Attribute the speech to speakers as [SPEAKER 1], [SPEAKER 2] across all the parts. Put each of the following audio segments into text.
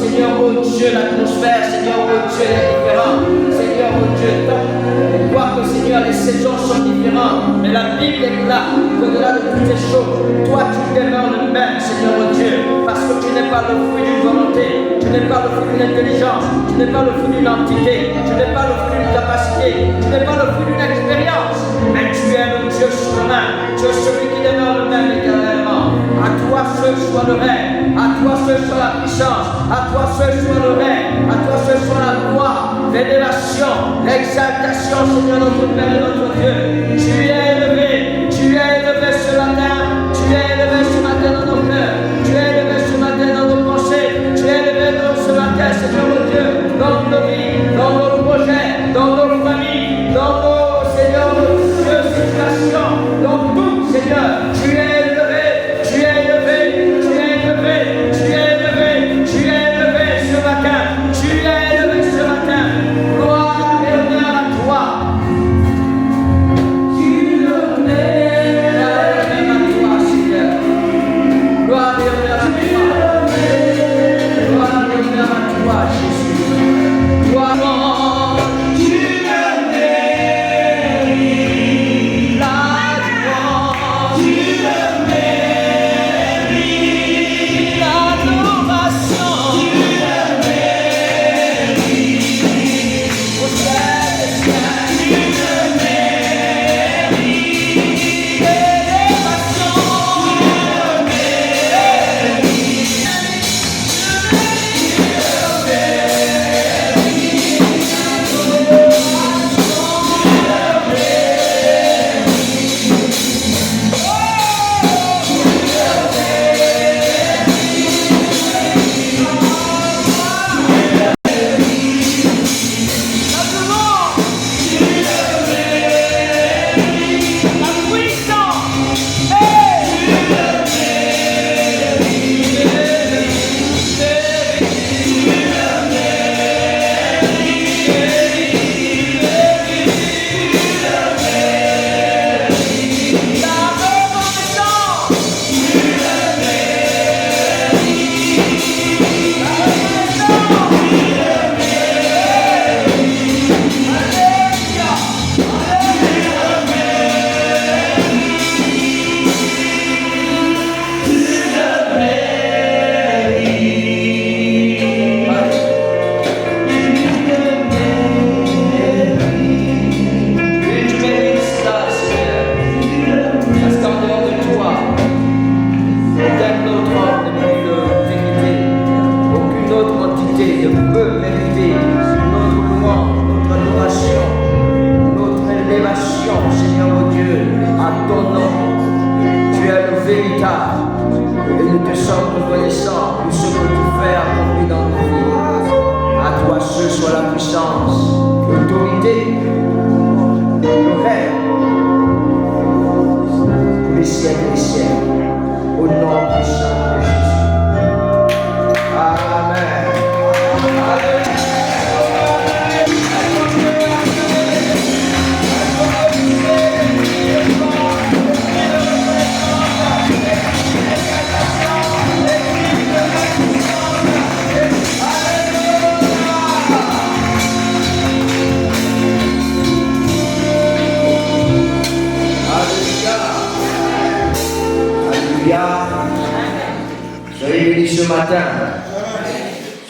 [SPEAKER 1] Seigneur, oh Dieu, l'atmosphère, Seigneur, oh Dieu, est différente. Seigneur, oh Dieu, on voit que, Seigneur, les saisons sont différentes. Mais la Bible déclare qu'au-delà de toutes ces choses, toi, tu demeures le même, Seigneur, oh Dieu. Parce que tu n'es pas le fruit d'une volonté, tu n'es pas le fruit d'une intelligence, tu n'es pas le fruit d'une entité, tu n'es pas le fruit d'une capacité, tu n'es pas le fruit d'une expérience. Mais tu es le Dieu souverain, tu es celui qui demeure le même éternellement. À toi seul soit le règne, à toi seul soit la puissance, à toi seul soit le règne, à toi seul soit la gloire, l'élévation, l'exaltation, Seigneur notre Père et notre Dieu. Tu es élevé ce matin, tu es élevé ce matin dans nos cœurs, tu es élevé ce matin dans nos pensées, tu es élevé ce matin, Seigneur mon Dieu, dans nos vies, dans nos projets, dans nos familles, dans nos, Seigneur, Dieu, situations, dans tout, Seigneur, tu es élevé, tu es élevé, tu es élevé, tu es élevé, tu es élevé ce matin, tu es élevé ce matin. Gloire et honneur à toi.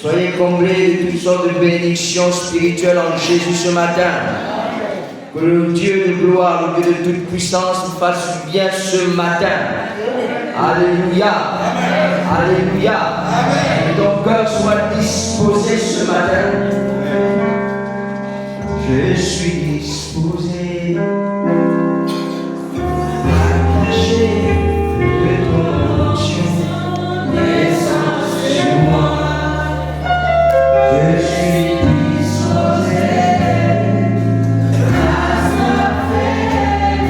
[SPEAKER 2] Soyez comblés de toutes sortes de bénédictions spirituelles en Jésus ce matin. Que le Dieu de gloire, le Dieu de toute puissance vous fasse bien ce matin. Alléluia. Alléluia. Que ton cœur soit disposé ce matin. Je suis disposé à lâcher de ton onction. Descends sur moi. Je suis disposé à faire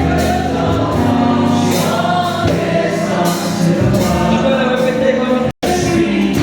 [SPEAKER 2] de ton onction. Descends sur moi. Je peux le répéter comme je suis.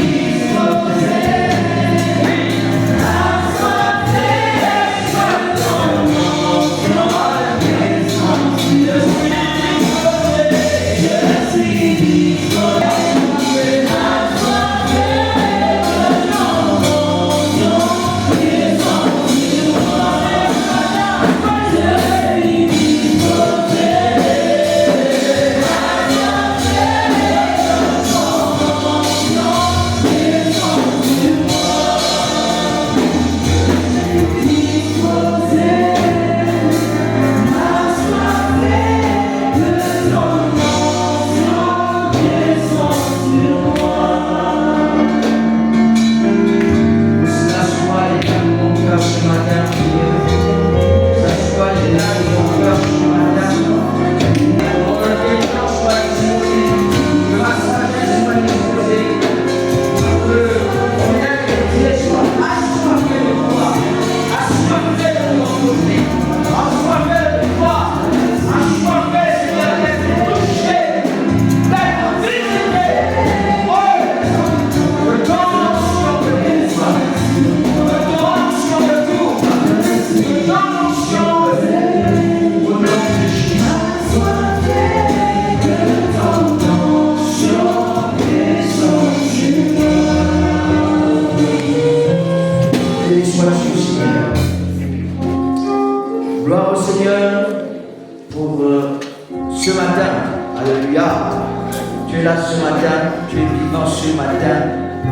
[SPEAKER 2] là ce matin, tu es vivant ce matin,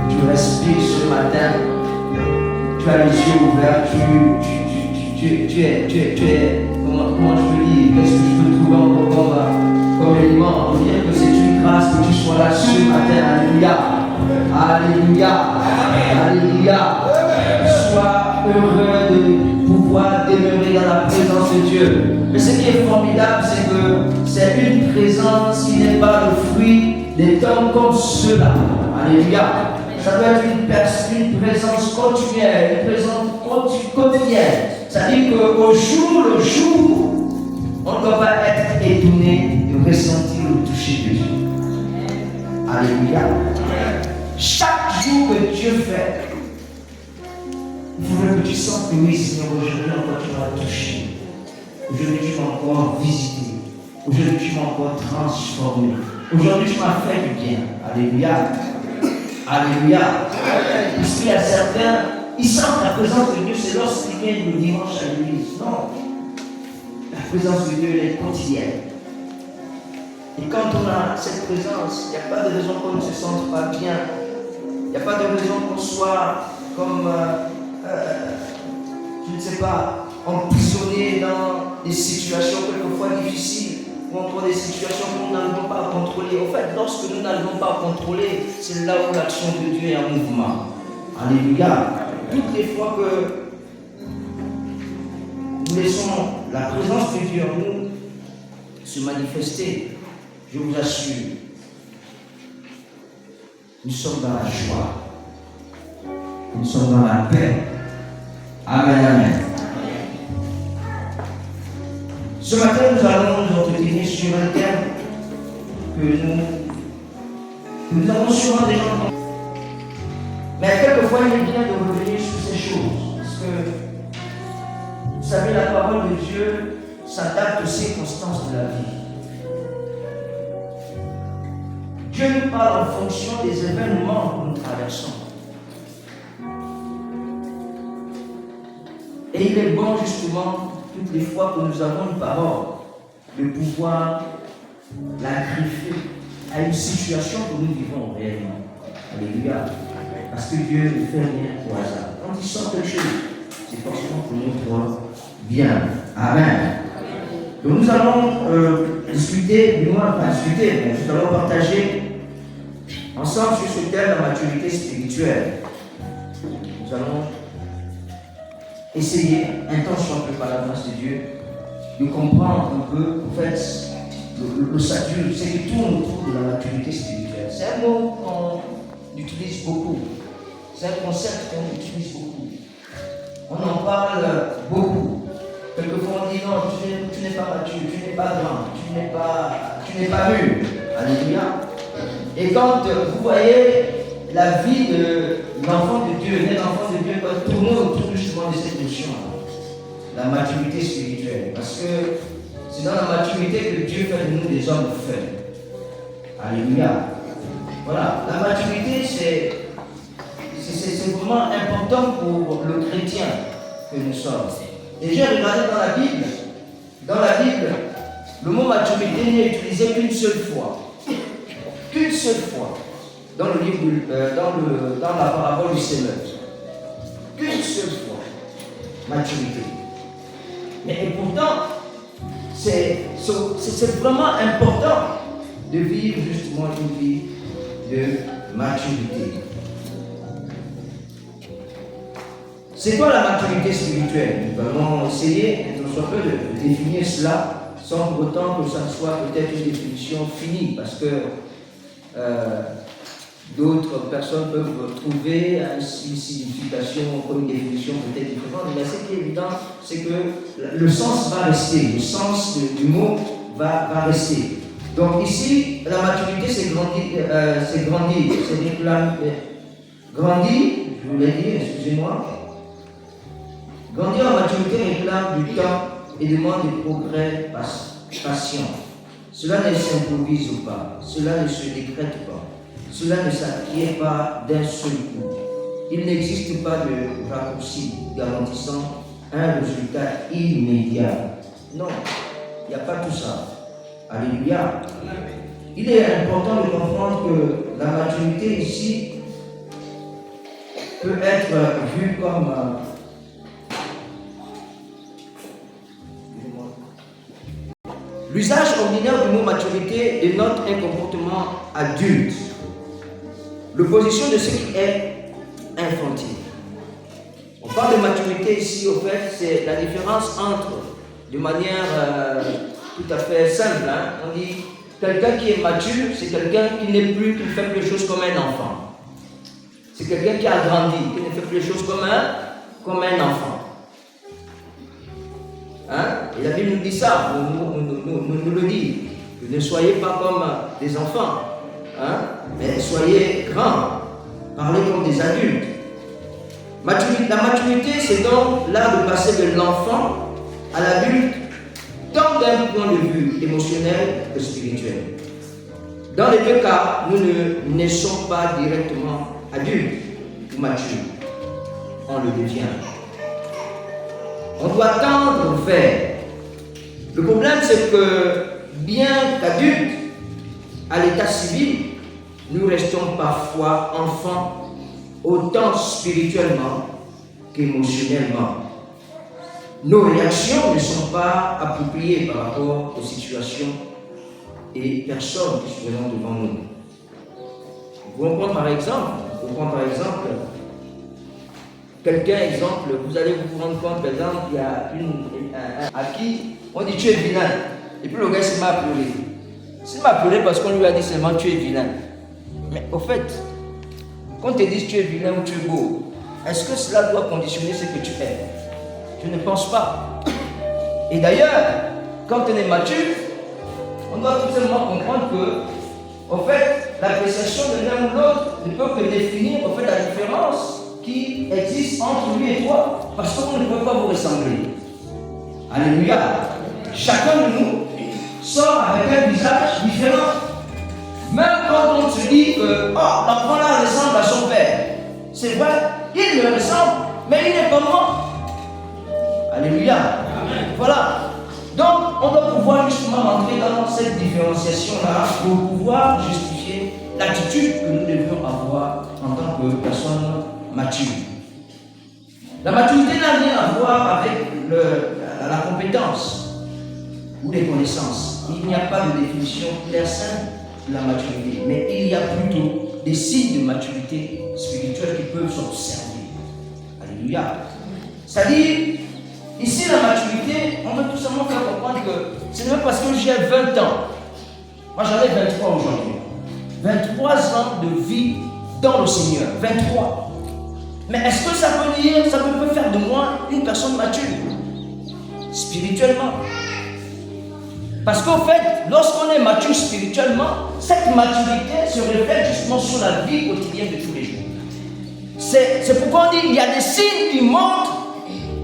[SPEAKER 2] tu respires ce matin, tu as les yeux ouverts, tu es, comment je peux dire, qu'est-ce que je peux trouver encore comme élément pour dire que c'est une grâce que tu sois là ce matin, alléluia, alléluia, alléluia, sois heureux de pouvoir demeurer dans la présence de Dieu. Mais ce qui est formidable, c'est que c'est une présence qui n'est pas le fruit des temps comme ceux-là. Alléluia. Ça doit être une présence continuelle, une présence quotidienne. C'est-à-dire qu'au jour le jour, on ne doit pas être étonné de ressentir le toucher de Dieu. Alléluia. Chaque jour que Dieu fait, il faudrait que tu sens que oui, Seigneur, aujourd'hui encore tu m'as touché. Aujourd'hui tu m'as encore visité. Aujourd'hui tu m'as encore transformé. Aujourd'hui tu m'as fait du bien. Alléluia. Alléluia. Puisqu'il y a certains, ils sentent la présence de Dieu, c'est lorsqu'ils viennent le dimanche à l'église. Non. La présence de Dieu, elle est quotidienne. Et quand on a cette présence, il n'y a pas de raison qu'on ne se sente pas bien. Il n'y a pas de raison qu'on soit comme, je ne sais pas, emprisonné dans des situations quelquefois difficiles, ou encore des situations que nous n'arrivons pas à contrôler. En fait, lorsque nous n'arrivons pas à contrôler, c'est là où l'action de Dieu est en mouvement. Alléluia. Toutes les fois que nous laissons la présence de Dieu en nous se manifester, je vous assure, nous sommes dans la joie, nous sommes dans la paix. Amen, amen. Ce matin, nous allons nous entretenir sur un thème que nous avons sûrement déjà entendu. Mais quelquefois, il est bien de revenir sur ces choses. Parce que, vous savez, la parole de Dieu s'adapte aux circonstances de la vie. Dieu nous parle en fonction des événements que nous traversons. Et il est bon justement, toutes les fois que nous avons une parole, de pouvoir la greffer à une situation que nous vivons réellement. Alléluia. Parce que Dieu ne fait rien au hasard. Quand il sort quelque chose, c'est forcément pour notre bien. Amen. Donc nous allons discuter, nous allons partager ensemble sur ce thème, la maturité spirituelle. Nous allons essayer, intention peu par la grâce de Dieu, de comprendre un peu, en fait, le statut, c'est qui tourne autour de la maturité spirituelle. C'est un mot qu'on utilise beaucoup. C'est un concept qu'on utilise beaucoup. On en parle beaucoup. Quelquefois on dit non, tu n'es pas mature, tu n'es pas grand, tu n'es pas mûr. Alléluia. Et quand vous voyez la vie de l'enfant de Dieu, l'enfant de Dieu va tourner autour justement de cette notion, la maturité spirituelle. Parce que c'est dans la maturité que Dieu fait de nous des hommes faits. Alléluia. Voilà, la maturité c'est vraiment important pour le chrétien que nous sommes. Et j'ai regardé dans la Bible, le mot maturité n'est utilisé qu'une seule fois. Qu'une seule fois. Dans le livre, dans la parabole du semeur. Qu'une seule fois. Maturité. Mais et pourtant, c'est vraiment important de vivre justement une vie de maturité. C'est quoi la maturité spirituelle? Nous allons essayer, un peu, de définir cela sans pour autant que ça ne soit peut-être une définition finie, parce que d'autres personnes peuvent trouver une signification comme une définition peut-être différente. Mais ce qui est évident, c'est que le sens va rester, le sens du mot va rester. Donc ici, la maturité, c'est grandir, grandir, je vous l'ai dit, excusez-moi. Grandir en maturité réclame du temps et demande des progrès patients. Cela ne s'improvise pas, cela ne se décrète pas, cela ne s'acquiert pas d'un seul coup. Il n'existe pas de raccourci garantissant un résultat immédiat. Non, il n'y a pas tout ça. Alléluia. il est important de comprendre que la maturité ici peut être vue comme l'usage ordinaire du mot maturité dénote un comportement adulte, l'opposition de ce qui est infantile. On parle de maturité ici, au fait, c'est la différence entre, de manière tout à fait simple, on dit quelqu'un qui est mature, c'est quelqu'un qui n'est plus, qui ne fait plus les choses comme un enfant. C'est quelqu'un qui a grandi, qui ne fait plus les choses comme un enfant. Et la Bible nous dit ça, nous le dit. Ne soyez pas comme des enfants, mais soyez grands, parlez comme des adultes. La maturité, c'est donc l'art de passer de l'enfant à l'adulte, tant d'un point de vue émotionnel que spirituel. Dans les deux cas, nous ne naissons pas directement adultes ou matures. On le devient. On doit tendre vers. Le problème, c'est que bien qu'adultes, à l'état civil, nous restons parfois enfants, autant spirituellement qu'émotionnellement. Nos réactions ne sont pas appropriées par rapport aux situations et personnes qui se présentent devant nous. Vous pouvez prendre par exemple, quelqu'un, vous allez vous rendre compte, par exemple, il y a à qui on dit tu es vilain, et puis le gars s'est mis à pleurer. Il s'est mis à pleurer parce qu'on lui a dit seulement tu es vilain. Mais au fait, quand on te dit tu es vilain ou tu es beau, est-ce que cela doit conditionner ce que tu es? Je ne pense pas. Et d'ailleurs, quand on est mature, on doit tout simplement comprendre que, en fait, l'appréciation de l'un ou l'autre ne peut que définir en fait, la différence qui existe entre lui et toi, parce qu'on ne peut pas vous ressembler. Alléluia. Chacun de nous sort avec un visage différent. Même quand on se dit que l'enfant là ressemble à son père, c'est vrai, il me ressemble, mais il n'est pas moi. Alléluia. Amen. Voilà. Donc, on doit pouvoir justement entrer dans cette différenciation-là pour pouvoir justifier l'attitude que nous devions avoir en tant que personnes matures. La maturité n'a rien à voir avec la compétence ou les connaissances. Il n'y a pas de définition claire simple de la maturité, mais il y a plutôt des signes de maturité spirituelle qui peuvent s'observer. Alléluia. C'est-à-dire, ici, la maturité, on veut tout simplement faire comprendre que ce n'est pas parce que j'ai 20 ans. Moi, j'en ai 23 aujourd'hui. 23 ans de vie dans le Seigneur. 23. Mais est-ce que ça peut faire de moi une personne mature? Spirituellement. Parce qu'en fait, lorsqu'on est mature spirituellement, cette maturité se reflète justement sur la vie quotidienne de tous les jours. C'est pourquoi on dit qu'il y a des signes qui montrent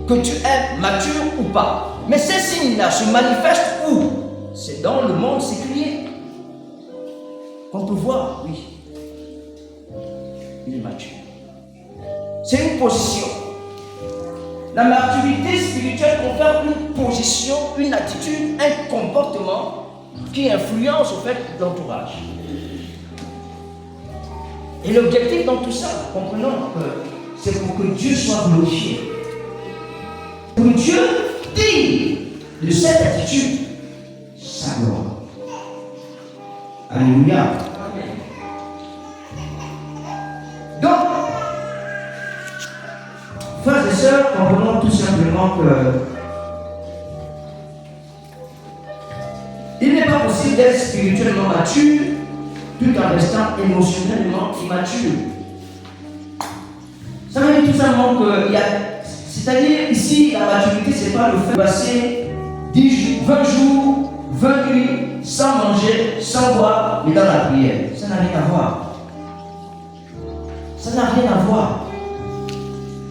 [SPEAKER 2] que tu es mature ou pas. Mais ces signes-là se manifestent où? C'est dans le monde séculier. Qu'on peut voir, oui. Il est mature. C'est une position. La maturité spirituelle confère une position, une attitude, un comportement qui influence au fait l'entourage. Et l'objectif dans tout ça, comprenons que c'est pour que Dieu soit glorifié. Pour que Dieu tire de cette attitude sa gloire. Alléluia. Donc, frères et sœurs, comprenons tout simplement que il n'est pas possible d'être spirituellement mature tout en restant émotionnellement immature. Ça veut dire tout simplement qu'il y a. C'est-à-dire, ici, la maturité, ce n'est pas le fait de passer 20 jours, 20 nuits, sans manger, sans boire, mais dans la prière. Ça n'a rien à voir. Ça n'a rien à voir.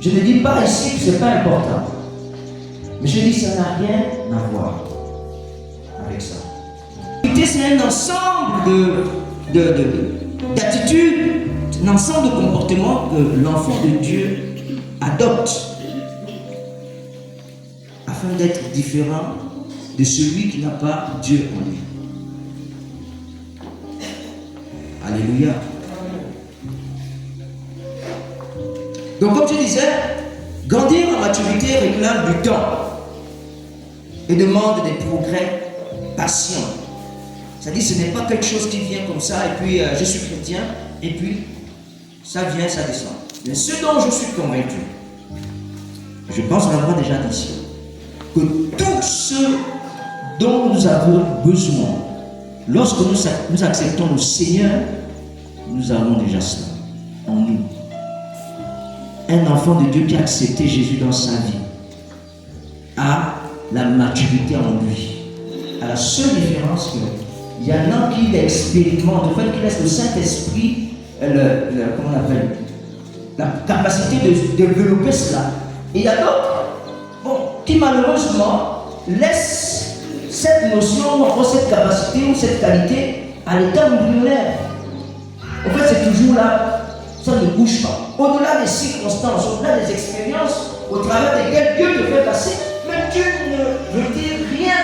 [SPEAKER 2] Je ne dis pas ici que ce n'est pas important. Mais je dis que ça n'a rien à voir avec ça. C'est un ensemble d'attitudes, un ensemble de comportements que l'enfant de Dieu adopte afin d'être différent de celui qui n'a pas Dieu en lui. Alléluia. Donc comme je disais, grandir en maturité réclame du temps et demande des progrès patients. C'est-à-dire ce n'est pas quelque chose qui vient comme ça et puis je suis chrétien et puis ça vient, ça descend. Mais ce dont je suis convaincu, je pense en avoir déjà dit, que tout ce dont nous avons besoin, lorsque nous acceptons le Seigneur, nous avons déjà cela en nous. Un enfant de Dieu qui a accepté Jésus dans sa vie a la maturité en lui. À la seule différence qu'il y en a qui l'expérimentent, en fait, qui laissent le Saint-Esprit, comment on appelle, la capacité de développer cela. Et il y a d'autres, qui malheureusement laissent cette notion, ou cette capacité, ou cette qualité à l'état embryonnaire. En fait, c'est toujours là, ça ne bouge pas. Au-delà des circonstances, au-delà des expériences, au travers desquelles Dieu te fait passer, mais Dieu ne veut dire rien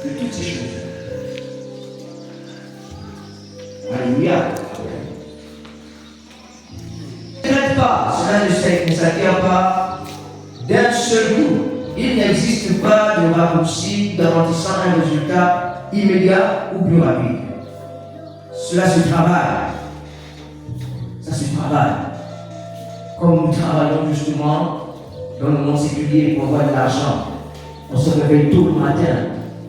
[SPEAKER 2] de toutes ces choses. Alléluia. Ne traite pas, cela ne s'acquiert pas d'un seul coup. Il n'existe pas de raccourci garantissant un résultat immédiat ou plus rapide. Cela se travaille. Ça se travaille. Comme nous travaillons justement dans le monde séculier pour avoir de l'argent, on se réveille tôt le matin,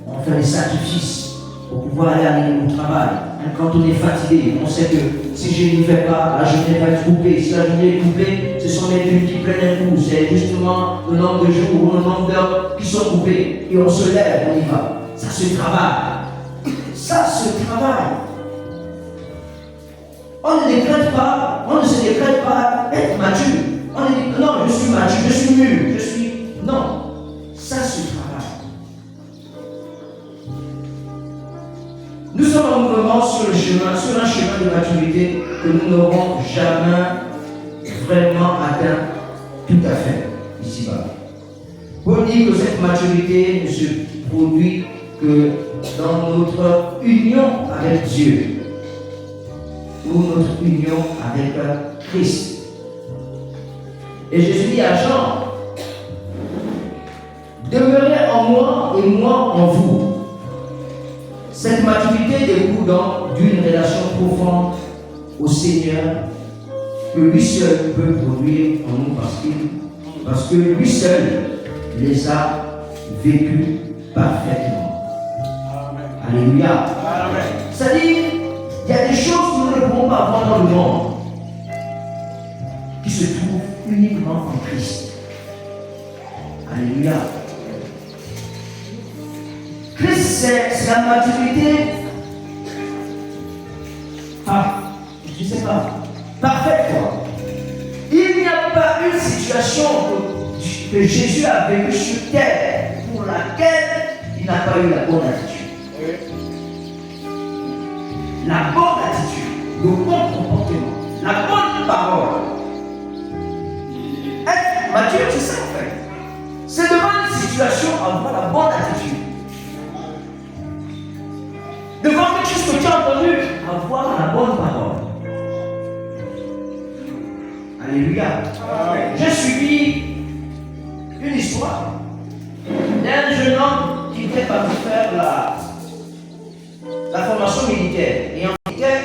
[SPEAKER 2] on fait des sacrifices pour pouvoir aller au travail. Et quand on est fatigué, on sait que si je n'y vais pas, la journée va être coupée. Si la journée est coupée, ce sont les plumes qui prennent un coup. C'est justement le nombre de jours ou le nombre d'heures qui sont coupés. Et on se lève, on y va. Ça se travaille. Ça se travaille. On ne décrète pas, on ne se décrète pas être mature. On ne dit non, je suis mature, je suis mûr, je suis. Non, ça se travaille. Nous sommes en mouvement sur un chemin de maturité que nous n'aurons jamais vraiment atteint tout à fait ici-bas. Pour dire que cette maturité ne se produit que dans notre union avec Dieu ou notre union avec Christ. Et Jésus dit à Jean, demeurez en moi et moi en vous. Cette maturité découle donc d'une relation profonde au Seigneur que lui seul peut produire en nous parce que lui seul les a vécus parfaitement. Amen. Alléluia. C'est-à-dire, il y a des choses que nous ne pouvons pas voir dans le monde qui se trouvent uniquement en Christ. Alléluia. Christ, c'est la maturité, je ne sais pas, parfaite. Il n'y a pas une situation que Jésus a vécue sur terre pour laquelle il n'a pas eu la bonne attitude. La bonne attitude, le bon comportement, la bonne parole. Être mature, c'est ça en fait. C'est devant une situation avoir la bonne attitude. Devant quelque chose que tu as entendu, avoir la bonne parole. Alléluia. J'ai suivi une histoire d'un jeune homme qui était parti faire la formation militaire. Et en militaire,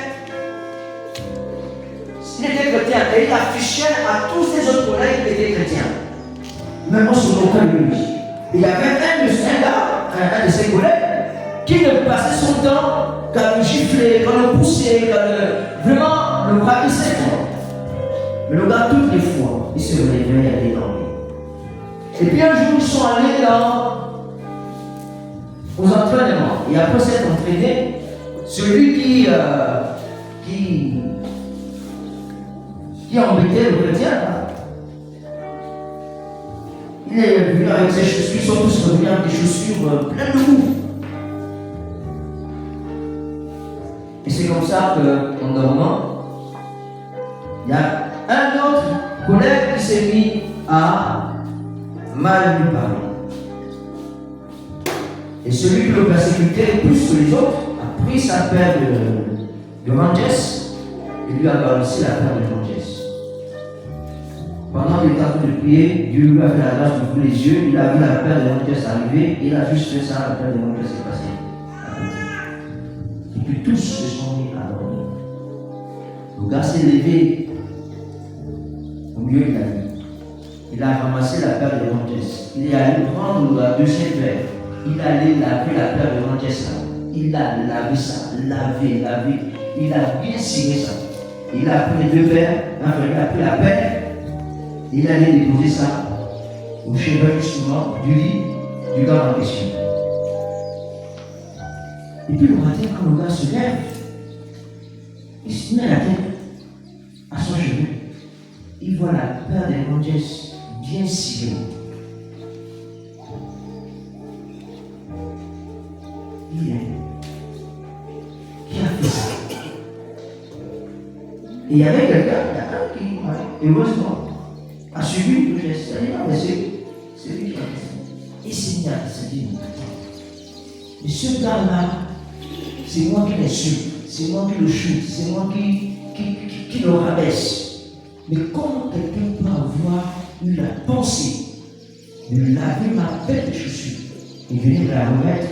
[SPEAKER 2] il était chrétien et il affichait à tous ses autres collègues qu'il était chrétien. Même moi, sur aucun de lui. Il y avait un de ses collègues qui ne passait son temps qu'à le gifler, qu'à le pousser, vraiment le braquisser. Mais le gars, toutes les fois, il se réveillait et allait dormir. Et puis un jour, ils sont allés aux entraînements. Et après s'être entraîné, celui qui embêtait le chrétien, il est venu avec ses chaussures, ils sont tous revenus avec des chaussures pleines de boue. Et c'est comme ça qu'en dormant, il y a un autre collègue qui s'est mis à mal lui parler. Et celui qui le persécutait plus que les autres a pris sa paire de Rangers il lui a balancé la paire de gentillesse. Pendant qu'il était en train de prier, Dieu lui a fait la grâce d'ouvrir les yeux, il a vu la paire de gentillesse arriver, il a juste fait ça, la paire de gentillesse est passée à côté. Et puis tous se sont mis à dormir. Le gars s'est levé au milieu de la nuit. Il a ramassé la paire de gentillesse. Il est allé prendre la deuxième paire. Il allait laver la paire de gentillesse là. Il a lavé ça, lavé. Il a bien ciré ça. Il a pris les deux paires, il a pris la paire, il allait déposer ça au chevet justement du lit du gars en question. Et puis le matin, quand le gars se lève, il se met la tête à son chevet. Il voit la paire de gentillesse bien cirée. Il est. Qui a fait ça? Et il y avait quelqu'un qui, heureusement, a suivi le geste. Il a dit, non, mais c'est lui qui a fait ça. Et c'est bien, c'est dit, mais ce gars-là, c'est moi qui l'insulte, c'est moi qui le chute, c'est moi qui le rabaisse. Mais comment quelqu'un peut avoir eu la pensée de laver ma paire de chaussures et venir la remettre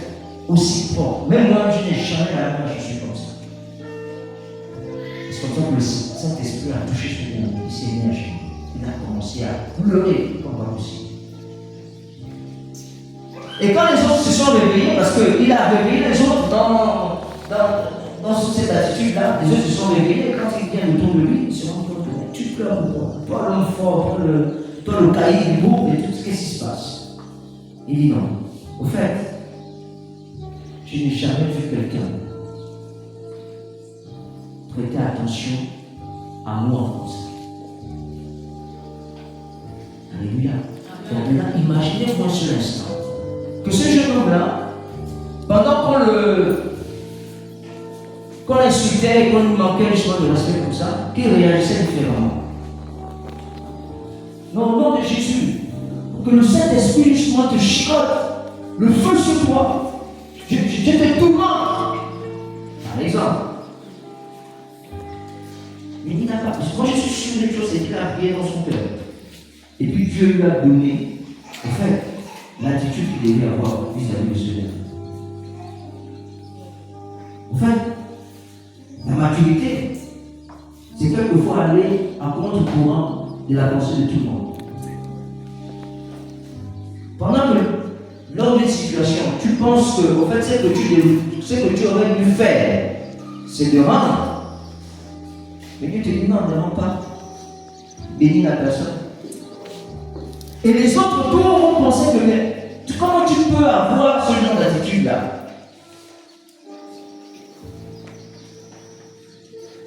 [SPEAKER 2] aussi propre? Même moi, je n'ai jamais lavé ma chaussure comme ça. C'est comme ça que le Saint-Esprit a touché ce monde, il s'est énervé. Il a commencé à pleurer comme pas possible. Et quand les autres se sont réveillés, parce qu'il a réveillé les autres dans cette attitude-là, les autres se sont réveillés, et quand ils viennent autour de lui, ils se rendent compte que tu pleures ou pas? Toi l'homme fort, toi le cahier du beau, et tout ce qui se passe. Il dit non. Au fait, je n'ai jamais vu quelqu'un prêter attention à moi comme ça. Alléluia. Donc là, imaginez-vous un seul instant que ce jeune homme-là, pendant qu'on l'insultait et qu'on lui manquait justement de respect comme ça, qu'il réagissait différemment. Non, au nom de Jésus, que le Saint-Esprit justement te chicote, le feu sur toi, je te tourmente. Par exemple, mais il n'a pas. Moi je suis sûr d'une chose, c'est qu'il a prié dans son cœur. Et puis Dieu lui a donné, en fait, l'attitude qu'il devait avoir vis-à-vis de ce gars. En fait, la maturité, c'est quelquefois aller à contre-courant de la pensée de tout le monde. Pendant que lors d'une situation, tu penses que, en fait, ce que tu aurais dû faire, c'est de rendre. Mais Dieu te dit non, ne rends pas. Bénis la personne. Et les autres autour vont penser que comment tu peux avoir ce genre d'attitude-là?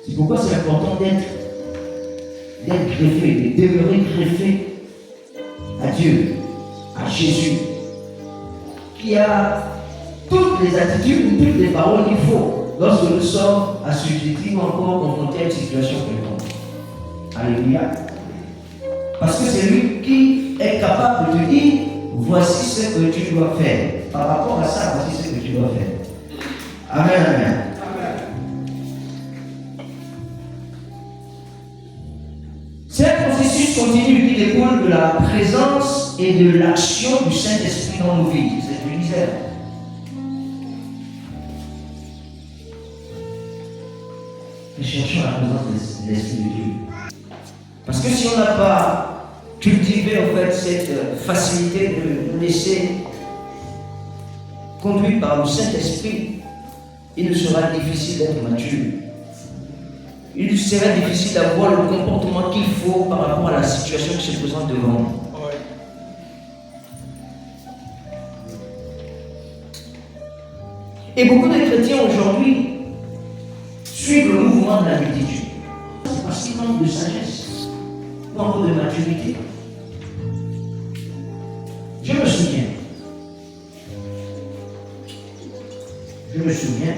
[SPEAKER 2] C'est pourquoi c'est important d'être greffé, de demeurer greffé à Dieu, à Jésus, qui a toutes les attitudes ou toutes les paroles qu'il faut lorsque nous sommes assujettis ou encore confrontés à une situation quelconque. Alléluia. Parce que c'est lui qui est capable de te dire, voici ce que tu dois faire. Par rapport à ça, voici ce que tu dois faire. Amen, amen. C'est un processus continu qui découle de la présence et de l'action du Saint-Esprit dans nos vies. C'est une misère. Nous cherchons la présence de l'Esprit de Dieu. Parce que si on n'a pas cultivé en fait cette facilité de nous laisser conduire par le Saint-Esprit, il nous sera difficile d'être mature. Il sera difficile d'avoir le comportement qu'il faut par rapport à la situation qui se présente devant nous. Et beaucoup de chrétiens aujourd'hui suivent le mouvement de la multitude. C'est parce qu'ils manquent de sagesse, manquent de maturité. Je me souviens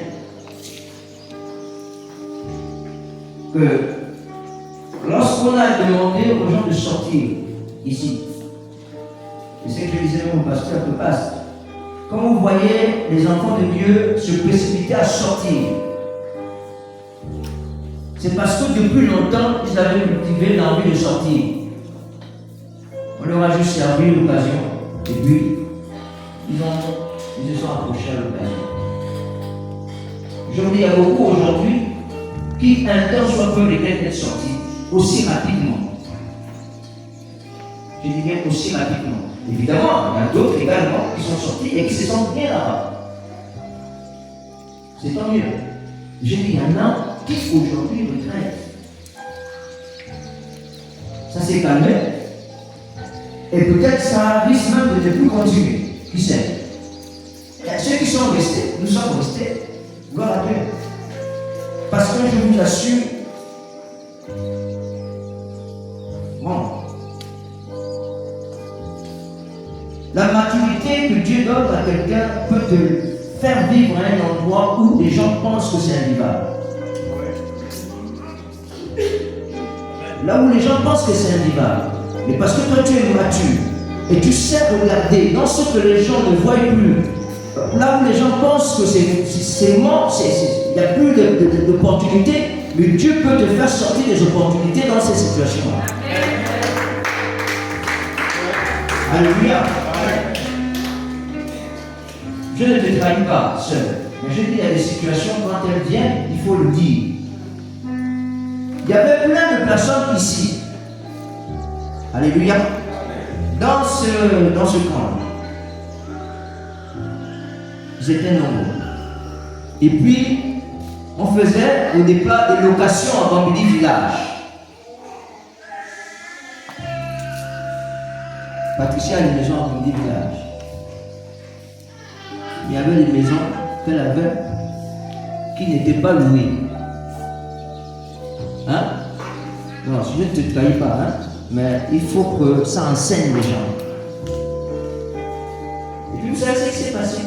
[SPEAKER 2] que lorsqu'on a demandé aux gens de sortir ici, et c'est que je disais mon pasteur que passe, quand vous voyez les enfants de Dieu se précipiter à sortir,
[SPEAKER 1] c'est parce que depuis longtemps, ils avaient cultivé l'envie de sortir. On leur a juste servi l'occasion. Et puis, ils se sont approchés à l'occasion. Aujourd'hui, il y a beaucoup aujourd'hui qui, un temps soit peu lesquels être sortis aussi rapidement. Je dis bien aussi rapidement. Évidemment, il y a d'autres également qui sont sortis et qui se sentent bien là-bas. C'est tant mieux. J'ai dit, il y en a qui aujourd'hui retraitent. Ça s'est calmé. Et peut-être ça risque même de ne plus continuer. Qui sait? Il y a ceux qui sont restés, nous sommes restés. Gloire à Dieu. Parce que je vous assure, bon, la maturité que Dieu donne à quelqu'un peut te faire vivre à un endroit où les gens pensent que c'est invivable. Là où les gens pensent que c'est invivable. Mais parce que toi tu es mature et tu sais regarder dans ce que les gens ne voient plus, là où les gens pensent que c'est mort, il n'y a plus d'opportunités, mais Dieu peut te faire sortir des opportunités dans ces situations-là. Alléluia. Je ne te trahis pas seul, mais je dis il y a des situations, quand elles viennent, il faut le dire. Il y avait plein de personnes ici. Alléluia. Dans ce camp. Ils étaient nombreux. Et puis, on faisait au départ des locations à Bambidi Village. Patricia a une maison à Bambidi Village. Il y avait des maisons qu'elle avait qui n'étaient pas louées. Hein? Non, je ne te trahis pas, hein? Mais il faut que ça enseigne les gens. Et puis vous savez ce qui s'est passé?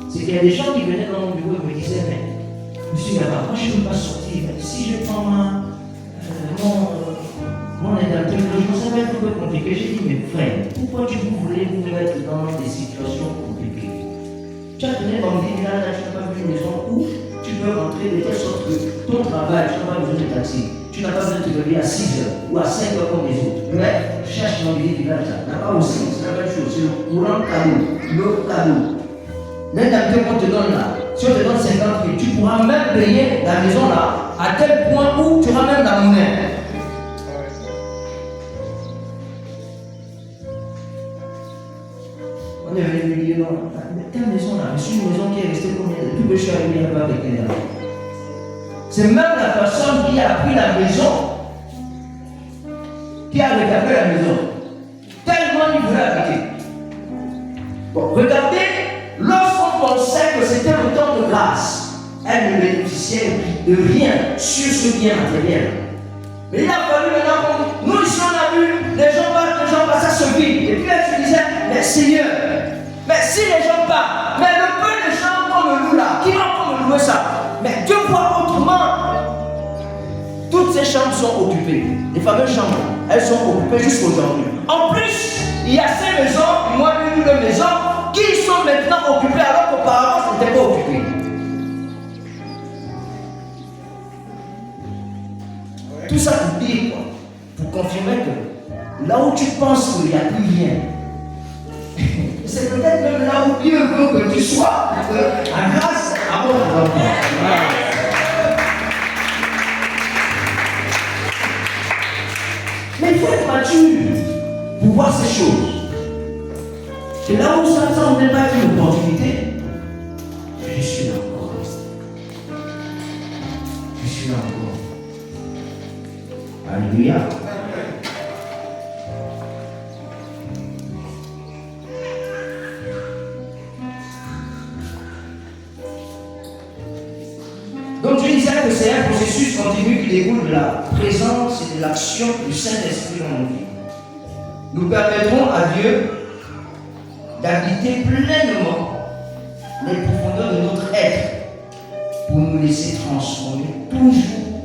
[SPEAKER 1] C'est qu'il y a des gens qui venaient dans mon bureau et me disaient, mais monsieur Gaba, moi je ne peux pas sortir. Si je prends mon indemnité, je me ça va être un peu compliqué. J'ai dit, mais frère, pourquoi vous voulez vous mettre dans des situations compliquées? Tu as donné dans le village, tu n'as pas vu une maison où tu peux rentrer de telle sorte que ton travail, tu n'as pas besoin de taxi. Tu n'as pas besoin de te lever à 6 heures ou à 5 heures comme les autres. Mais cherche dans le village là. Là-bas aussi, c'est la même chose. C'est le courant cadeau, le cadeau. L'indemnité qu'on te donne là, si on te donne 50 000, tu pourras même payer la maison là, à tel point où tu auras même la monnaie. On est venu lui dire, non, telle maison là, mais c'est une maison qui est restée combien de temps? Depuis que je suis arrivé là-bas avec elle là. C'est même la personne qui a pris la maison, qui a regardé la maison. Tellement il voulait habiter. Bon, regardez, lorsqu'on pensait que c'était le temps de grâce, elle ne bénéficiait de rien sur ce bien matériel. Mais il a fallu maintenant, nous ici on a vu, les gens passent à se vide. Et puis elle se disait, mais Seigneur, mais si les gens partent, mais le peu de gens qu'on me loue là, qui vont me louer ça? Mais Dieu voit autrement. Toutes ces chambres sont occupées. Les fameuses chambres, elles sont occupées jusqu'aujourd'hui. En plus, il y a ces maisons, moi une de maisons, qui sont maintenant occupées alors qu'auparavant, ce n'était pas occupé. Tout ça pour dire quoi? Pour confirmer que là où tu penses qu'il n'y a plus rien, c'est peut-être même là où Dieu veut que tu sois, à grâce à mon enfant. Mais il faut être mature pour voir ces choses. Et là où ça ne semble pas être une opportunité, je suis là encore. Je suis là encore. Alléluia. Donc je disais que c'est un processus continu qui découle de la présence et de l'action du Saint-Esprit dans nos vies. Nous permettrons à Dieu d'habiter pleinement les profondeurs de notre être pour nous laisser transformer toujours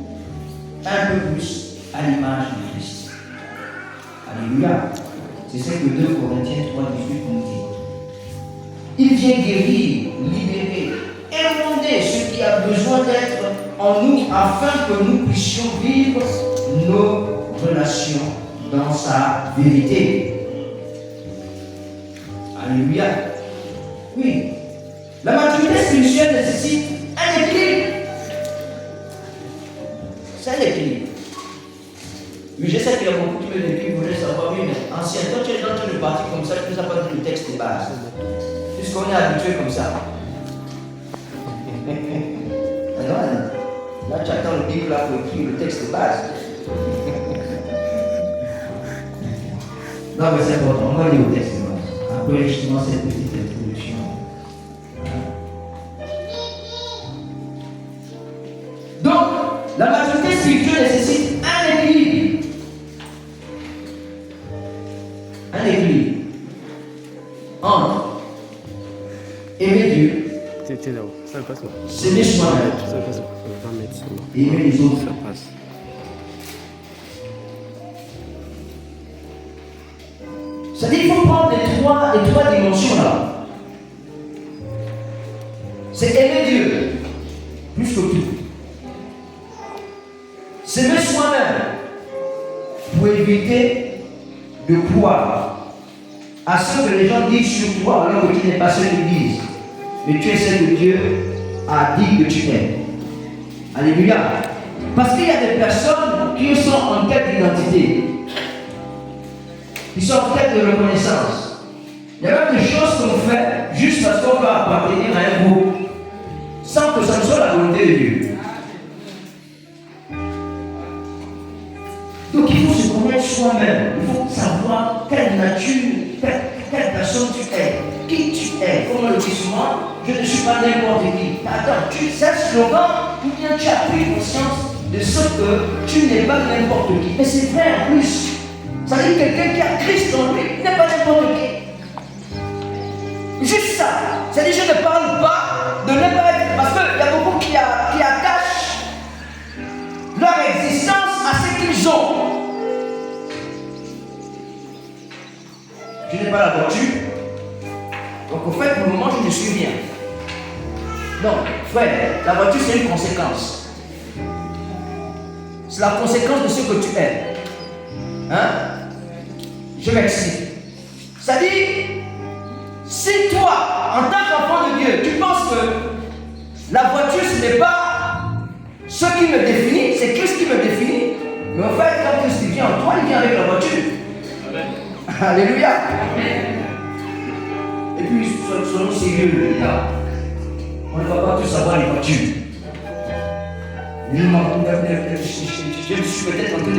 [SPEAKER 1] un peu plus à l'image de Christ. Alléluia. C'est ce que 2 Corinthiens 3,18 nous dit. Il vient guérir, libérer, émonder ce qui a besoin d'être
[SPEAKER 2] en nous afin que nous puissions vivre nos relations dans sa vérité. Alléluia. Oui. La maturité spirituelle nécessite un équilibre. C'est un équilibre. Oui, je sais qu'il y a beaucoup qui voulaient savoir, oui, mais ancien, quand tu es dans une partie comme ça, tu ne nous as pas dit le texte de base. Puisqu'on est habitué comme ça. Alors, là, tu attends le livre là pour écrire le texte de base. Non, mais c'est important, on va lire le texte de base. Après, justement, cette petite introduction. Donc, la maturité spirituelle nécessite un équilibre. Un équilibre entre aimer Dieu, s'aimer soi-même et aimer les autres. C'est-à-dire qu'il faut prendre les trois dimensions là. C'est aimer Dieu plus que tout. S'aimer soi-même pour éviter de croire à ce que les gens disent sur toi alors que tu n'es pas ce qu'ils disent. Mais tu es ce que Dieu a dit que tu es. Alléluia. Parce qu'il y a des personnes qui sont en quête d'identité, qui sont en quête de reconnaissance. Il y a même des choses qu'on fait juste parce qu'on veut appartenir à un groupe, sans que ça ne soit la volonté de Dieu. Donc il faut se connaître soi-même, il faut savoir quelle nature, quelle personne tu es, qui tu es. Comme on le dit souvent, je ne suis pas n'importe qui. Attends, tu sais ce slogan, ou bien tu as pris conscience de ce que tu n'es pas n'importe qui. Mais c'est vrai en plus. Ça veut dire quelqu'un qui a Christ en lui n'est pas n'importe qui. Juste ça. C'est-à-dire je ne parle pas de n'importe qui. Parce qu'il y a beaucoup qui attachent leur existence à ce qu'ils ont. Je n'ai pas la voiture. Donc au fait, pour le moment, je ne suis rien. Non, frère, la voiture c'est une conséquence. C'est la conséquence de ce que tu es. Hein? Je m'explique. C'est-à-dire, si toi, en tant qu'enfant de Dieu, tu penses que la voiture ce n'est pas ce qui me définit, c'est Christ qui me définit. Mais en fait, quand Christ vient en toi, il vient avec la voiture. Amen. Alléluia. Et puis, soyons sérieux, les gars. On ne va pas tous avoir les voitures. Je suis peut-être en train de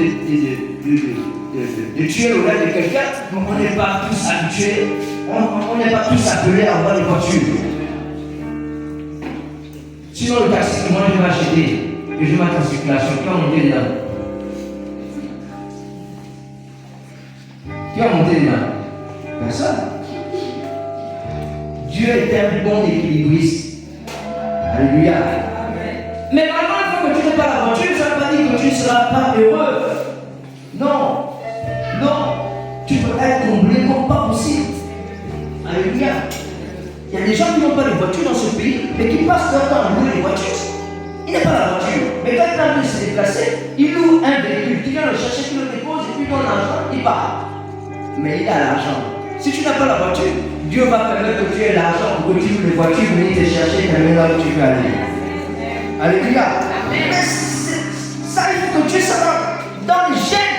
[SPEAKER 2] tuer le rêve de quelqu'un, mais on n'est pas tous habitués, on n'est pas tous appelés à avoir des voitures. Sinon, le taxi que moi je vais acheter, et je vais mettre en circulation, qui va monter dedans? Qui va monter dedans? Personne. Dieu est un bon équilibriste. Alléluia. Mais maintenant, il faut que tu n'aies pas la voiture, ça ne veut pas dire que tu ne seras pas heureux. Non. Non. Tu peux être comblé comme pas possible. Alléluia. Il y a des gens qui n'ont pas de voiture dans ce pays, mais qui passent leur temps à louer des voitures. Il n'a pas la voiture. Mais quand il a envie de se déplacer, il loue un véhicule, qui vient le chercher, qui le dépose, et puis il donne l'argent, il part. Mais il a l'argent. Si tu n'as pas la voiture, Dieu va permettre que tu aies l'argent pour que tu loues les voitures, venir te chercher et t'amener là où tu veux aller. Alléluia. Mais ça, il faut que tu sois dans le gène.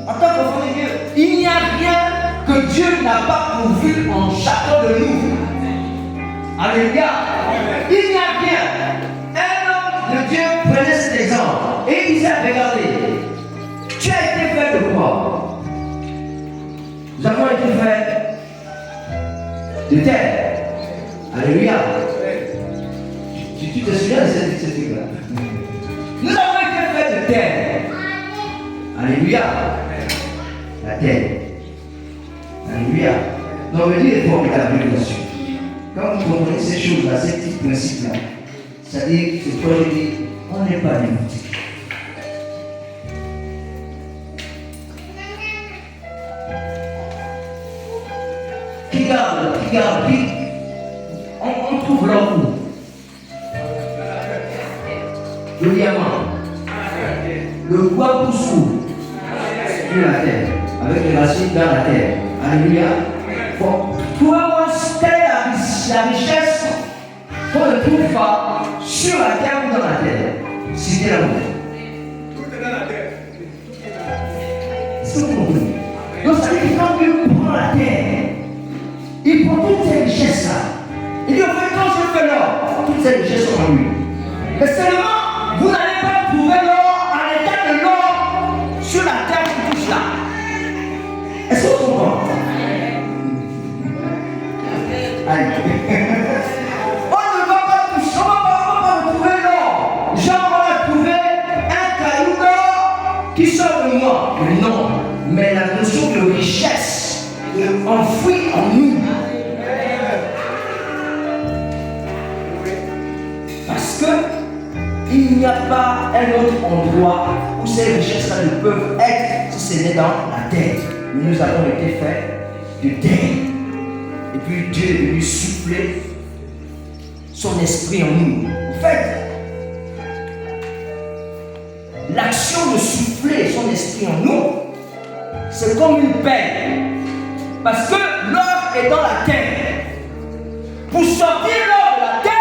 [SPEAKER 2] En tant qu'enfant de Dieu, il n'y a rien que Dieu n'a pas pourvu en chacun de nous. Alléluia. Il n'y a rien. Un homme de Dieu prenait cet exemple et il disait, regardez, tu as été fait de quoi? Nous avons été faits de terre. Alléluia. Tu te souviens de cette truc-là? Nous avons été faits de terre. Alléluia. La terre. Alléluia. Donc, le Dieu est formidable, bien sûr. Quand vous comprenez ces choses-là, ces petits principes-là, c'est-à-dire que toi, je dis, on n'est pas n'importe qui. Qui garde, on trouve l'homme où? le diamant, le bois pousse où? Sur la terre, avec les racines dans la terre. Alléluia. Bon, pour avoir la richesse, on ne trouve pas sur la terre ou dans la terre. C'était l'amour.
[SPEAKER 3] Tout est dans la terre.
[SPEAKER 2] C'est ce que vous comprenez. Donc ça veut dire que quand Dieu prend la terre, il prend toutes ces richesses-là. Il dit en fait, quand je fais l'or, toutes ces richesses sont en lui. Mais seulement, vous n'allez pas trouver l'or à l'état de l'or sur la terre qui touche là. Est-ce que vous comprenez? Allez. On ne va pas toucher, on va pas trouver l'or. Genre, on va trouver un caillou d'or qui sort de moi. Mais non, mais la notion de richesse est enfouie en nous. Parce que il n'y a pas un autre endroit où ces richesses-là ne peuvent être si ce n'est dans la terre. Mais nous avons été faits de terre. Et puis Dieu est venu souffler son esprit en nous. En fait, l'action de souffler son esprit en nous, c'est comme une pelle. Parce que l'or est dans la terre. Pour sortir l'or de la terre,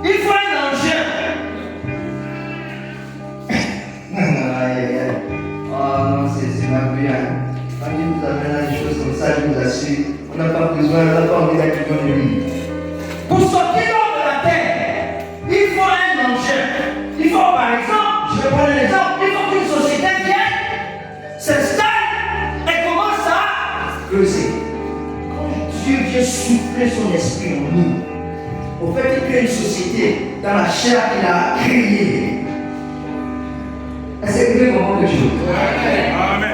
[SPEAKER 2] il faut un engin. Oh non, c'est ma vie. Quand Dieu nous amène à des choses comme ça, je vous assure, on n'a pas besoin, on n'a pas envie d'être loin de lui. Pour sortir l'or de la terre, il faut un engin. Il faut par exemple, je vais prendre un exemple, il faut qu'une société vienne, s'installe et commence à creuser. Quand Dieu vient souffler son esprit en nous, au fait il crée une société dans la chair qu'il a créée. Est-ce que vous comprenez quelque chose?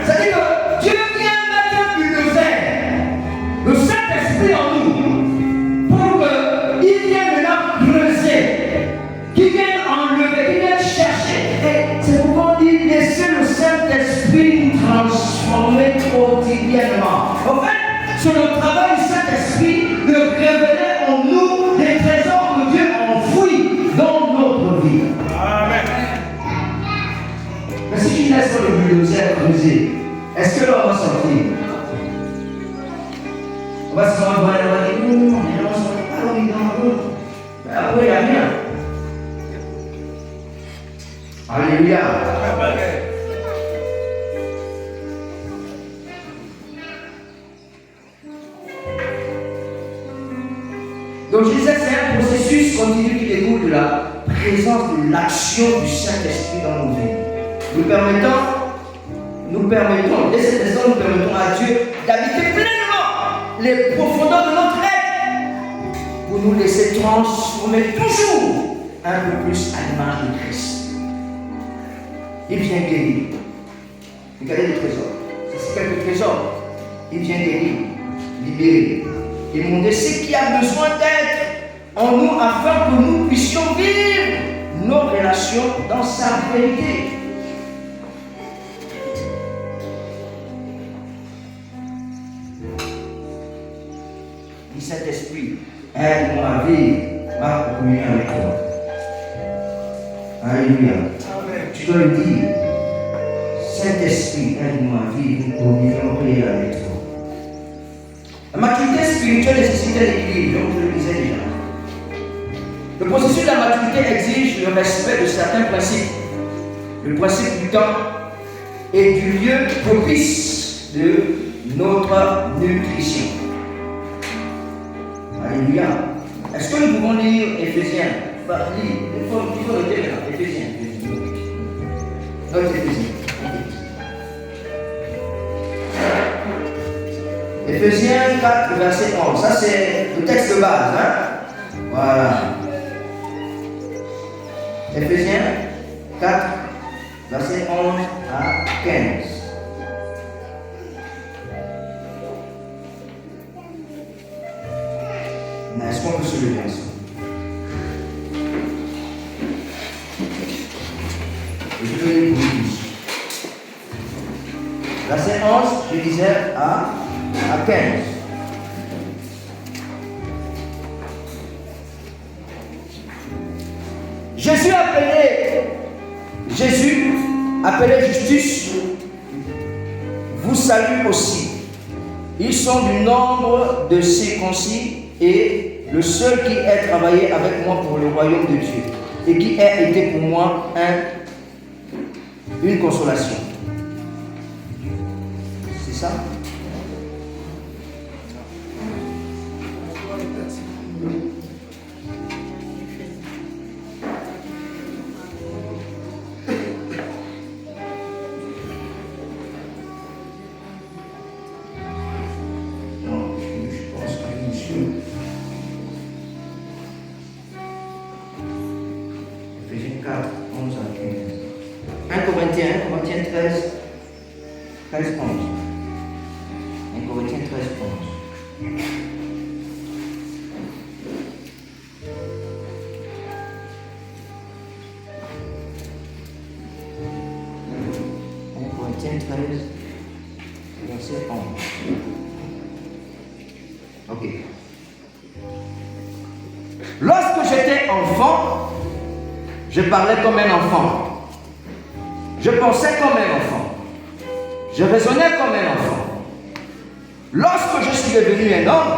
[SPEAKER 2] C'est-à-dire que Dieu vient mettre un bulldozer, le Saint-Esprit en nous, pour qu'il vienne maintenant creuser, qu'il vienne enlever, qu'il vienne chercher. Et c'est pourquoi on dit laissez le Saint-Esprit nous transformer quotidiennement. En fait, c'est le travail du Saint-Esprit de révéler en nous des trésors que Dieu a enfouis dans notre vie.
[SPEAKER 3] Amen.
[SPEAKER 2] Mais si tu laisses le bulldozer creuser, est-ce que l'or va sortir? On va se voir, on va dire non, mais on sortir. Alors il est dans l'eau. Mais après, il n'y a rien. Alléluia. Donc je disais, c'est un processus continu qui découle de la présence de l'action du Saint-Esprit dans nos vies. Nous permettons, dès cet instant, nous permettons à Dieu d'habiter pleinement les profondeurs de notre être pour nous laisser transformer toujours un peu plus à l'image de Christ. Il vient guérir. Regardez les trésors. C'est quelques trésors. Il vient guérir, libérer et montrer ce qui a besoin d'être en nous afin que nous puissions vivre nos relations dans sa vérité. Saint-Esprit, aide-moi à vivre ma communion avec toi. Alléluia. Tu dois le dire. Saint-Esprit, aide-moi à vivre une communion réelle avec toi. La maturité spirituelle nécessite un équilibre, donc je le disais déjà. Le processus de la maturité exige le respect de certains principes. Le principe du temps et du lieu propice de notre nutrition. Alléluia. Est-ce que nous pouvons lire Éphésiens? Il faut arrêter là. Éphésiens. Notre Éphésiens. Éphésiens 4, verset 11. Ça, c'est le texte de base. Hein? Voilà. Éphésiens 4, verset 11 à 15. Est-ce qu'on peut se lever ensemble? Je vais lire pour tous. Verset 11, je disais à 15. Jésus appelé Justus, vous salue aussi. Ils sont du nombre de circoncis et le seul qui ait travaillé avec moi pour le royaume de Dieu et qui ait été pour moi une consolation. C'est ça? Éphésiens 4, 11 à 15. 1 Corinthiens 13, 11. 1 Corinthiens 13, 11. Corinthiens 13, verset 11. Ok. Lorsque j'étais enfant, je parlais comme un enfant. Je pensais comme un enfant. Je raisonnais comme un enfant. Lorsque je suis devenu un homme,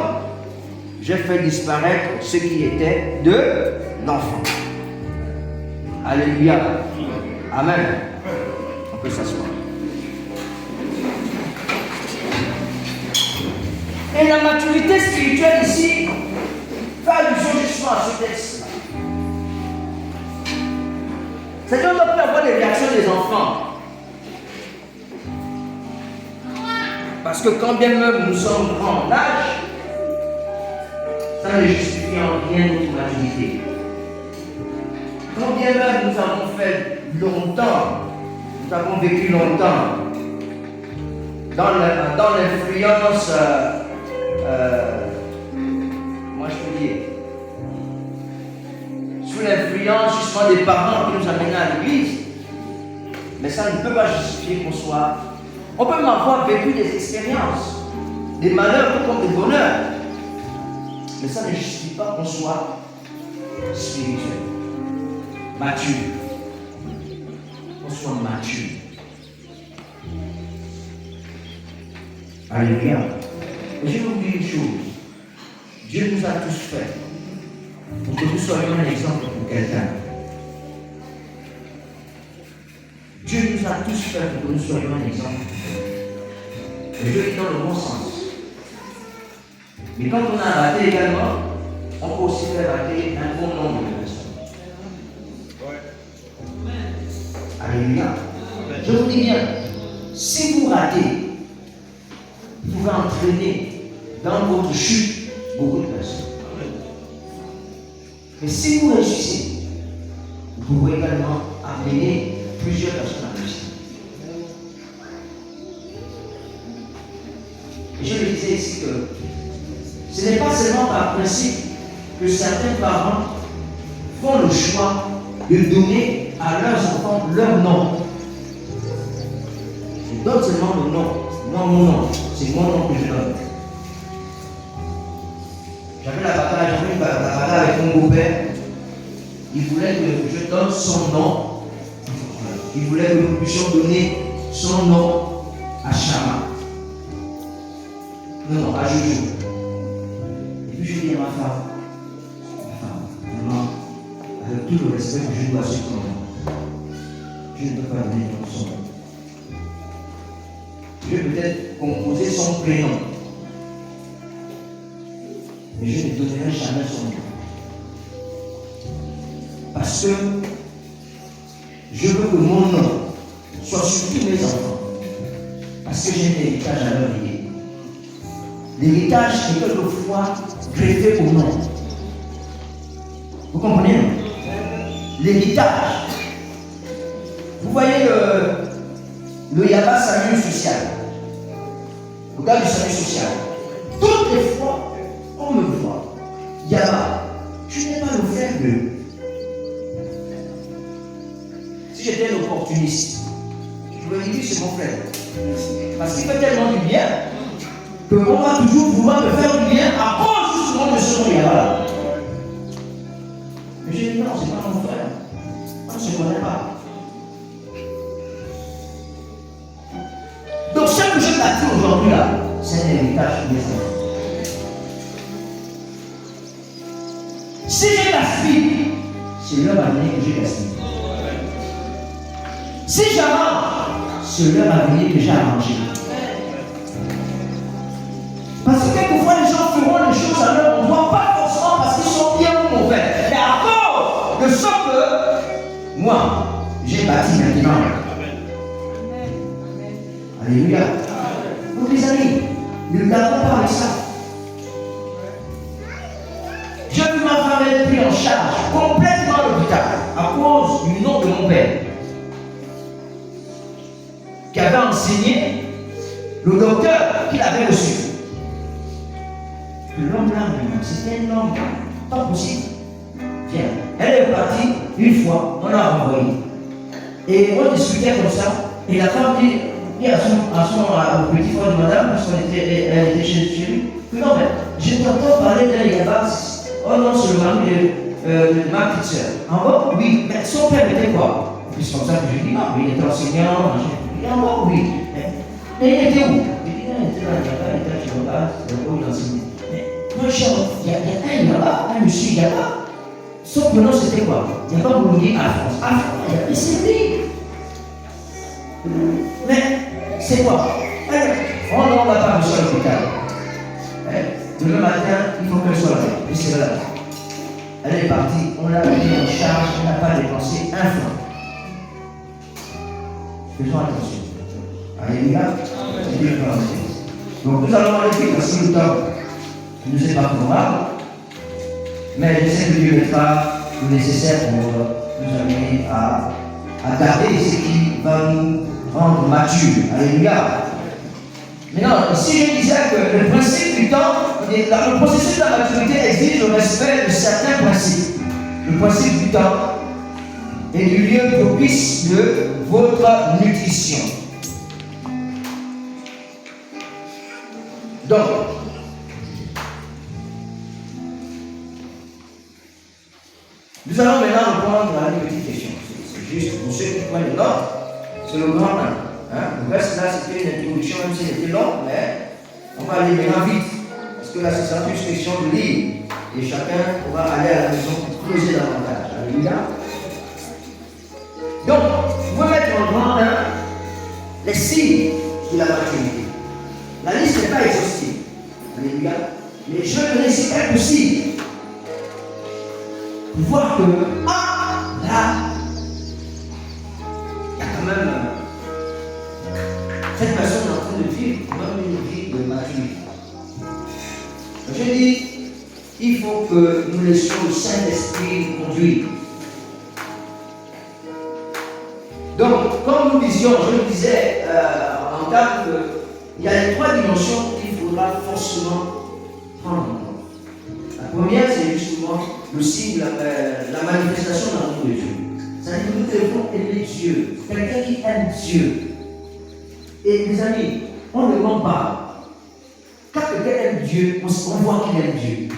[SPEAKER 2] j'ai fait disparaître ce qui était de l'enfant. Alléluia. Amen. On peut s'asseoir. Et la maturité spirituelle ici fait allusion justement à ce texte-là. C'est-à-dire qu'on peut avoir les réactions des enfants. Parce que quand bien même nous sommes grands en âge, ça ne justifie en rien notre maturité. Quand bien même nous avons fait longtemps, nous avons vécu longtemps dans l'influence, moi je peux dire, sous l'influence justement des parents qui nous amènent à l'église, mais ça ne peut pas justifier qu'on soit. On peut même avoir vécu des expériences, des malheurs comme des bonheurs, mais ça ne justifie pas qu'on soit spirituel, mature, qu'on soit mature. Alléluia. Et je vais vous dire une chose. Dieu nous a tous fait pour que nous soyons un exemple pour quelqu'un. Dieu nous a tous fait pour que nous soyons un exemple. Et Dieu est dans le bon sens. Mais quand on a raté également, on peut aussi faire rater un bon nombre de personnes. Alléluia. Je vous dis bien, si vous ratez, vous pouvez entraîner dans votre chute beaucoup de personnes. Mais si vous réussissez, vous pouvez également amener plusieurs personnes à réussir. Et je le disais ici que ce n'est pas seulement par principe que certains parents font le choix de donner à leurs enfants leur nom. Je donne seulement le nom. Moi, mon nom, c'est mon nom que je donne. J'avais la bataille avec mon beau-père. Il voulait que je donne son nom. Il voulait que nous puissions donner son nom à Chama. Non, à Jojo. Et puis je dis à ma femme, maman, avec tout le respect que je dois à ce nom, je ne peux pas donner son nom. Je vais peut-être composer son prénom, mais je ne donnerai jamais son nom. Parce que je veux que mon nom soit sur tous mes enfants. Parce que j'ai un héritage à leur léguer. L'héritage est quelquefois greffé au nom. Vous comprenez? L'héritage. Vous voyez le Yaba salut social. Le gars du salut social. Toutes les fois, on me voit. Yaba, tu n'es pas le frère de. Si j'étais un opportuniste, je me dis c'est mon frère. Parce qu'il fait tellement du bien qu'on va toujours vouloir me faire du bien à cause justement de ce nom Yaba. Mais j'ai dit non, c'est pas mon frère. On ne se connaît pas. Donc ce que je bâtis aujourd'hui là, c'est un héritage de mes enfants. Si je gaspille, c'est leur avenir que je gaspille. Si j'arrange, c'est leur avenir que j'ai arrangé. Parce que quelquefois les gens feront les choses à leur endroit, pas forcément parce qu'ils sont bien ou mauvais, mais à cause de ce que moi, j'ai bâti maintenant. Alléluia. Donc les amis, ne gardons pas avec ça. Je peux m'avoir été pris en charge complètement à l'hôpital à cause du nom de mon père qui avait enseigné le docteur qu'il avait reçu. L'homme là, c'était un homme pas possible. Tiens, elle est partie une fois, on l'a renvoyée. Et on discutait comme ça, et la femme dit au petit frère de madame, parce qu'elle était chez lui, non mais, je t'entends parler d'elle là-bas. Oh non, c'est le mari de ma petite soeur. En bas, oui, mais son père était quoi? C'est comme ça que je dis, non, il était enseignant, il est en bas, oui. Mais il était où? Je dis, non, il était là-bas, il était chez là-bas, c'est là où il enseignait. Moi, il y a un là-bas, un monsieur là-bas. Son prénom c'était quoi? Il n'y a pas Boulogui à France. À France, il c'est lui. Mais c'est quoi? Oh non, on ne va pas reçu à l'hôpital. Demain matin, il faut qu'elle soit là. Et c'est là. Elle est partie, on l'a pris en charge, on n'a pas dépensé un franc. Faisons attention. Alléluia. Donc nous allons aller vite parce que le temps ne nous est pas favorable. Mais je sais que Dieu mettra le nécessaire pour nous amener à garder ce qui va nous rendre matures. Alléluia. Maintenant, ici je disais que le principe du temps, le processus de la maturité exige le respect de certains principes. Le principe du temps est du lieu propice de votre nutrition. Donc, nous allons maintenant reprendre une petite question. C'est juste pour ceux qui prennent le notes, c'est le grand 1. Le reste là, c'était une introduction, même si elle était longue, mais on va aller maintenant vite. Parce que là, c'est ça, une question de lire. Et chacun va aller à la maison pour creuser davantage. Alléluia. Donc, vous pouvez mettre en grand 1 les signes de la maturité. La liste n'est pas exhaustive. Alléluia. Mais je vais donner ici quelques signes. Pour voir que, là, il y a quand même cette personne est en train de vivre même une vie de maturité. Je dis, il faut que nous laissions le Saint-Esprit nous conduire. Donc, comme nous disions, je le disais en tant que, il y a les 3 dimensions qu'il faudra forcément prendre en compte. La première, c'est justement le signe, la manifestation de l'amour de Dieu. C'est-à-dire que nous devons aimer Dieu, quelqu'un qui aime Dieu. Et les amis, on ne ment pas. Quand quelqu'un aime Dieu, on voit qu'il aime Dieu.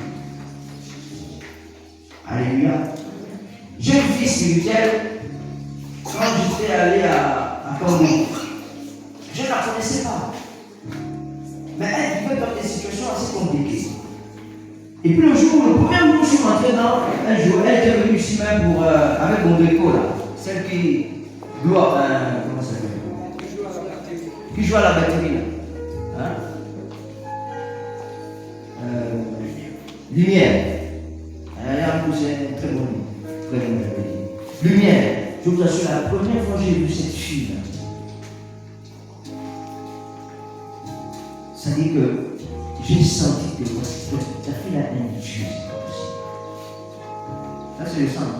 [SPEAKER 2] Alléluia. J'ai une fille spirituelle, quand j'étais allé à Congo, je ne la connaissais pas. Mais elle vivait dans des situations assez compliquées. Et puis le premier jour où je suis rentré dans un jour, elle était venue ici même pour, avec mon déco là, celle qui doit, comment ça s'appelle? Qui joue à la batterie là. Hein? Lumière. Elle a un cousin très bon. Très bon, je veux dire. Lumière. Je vous assure, la première fois que j'ai vu cette fille là, ça dit que j'ai senti que cette fille a un Dieu. Ça c'est le sang.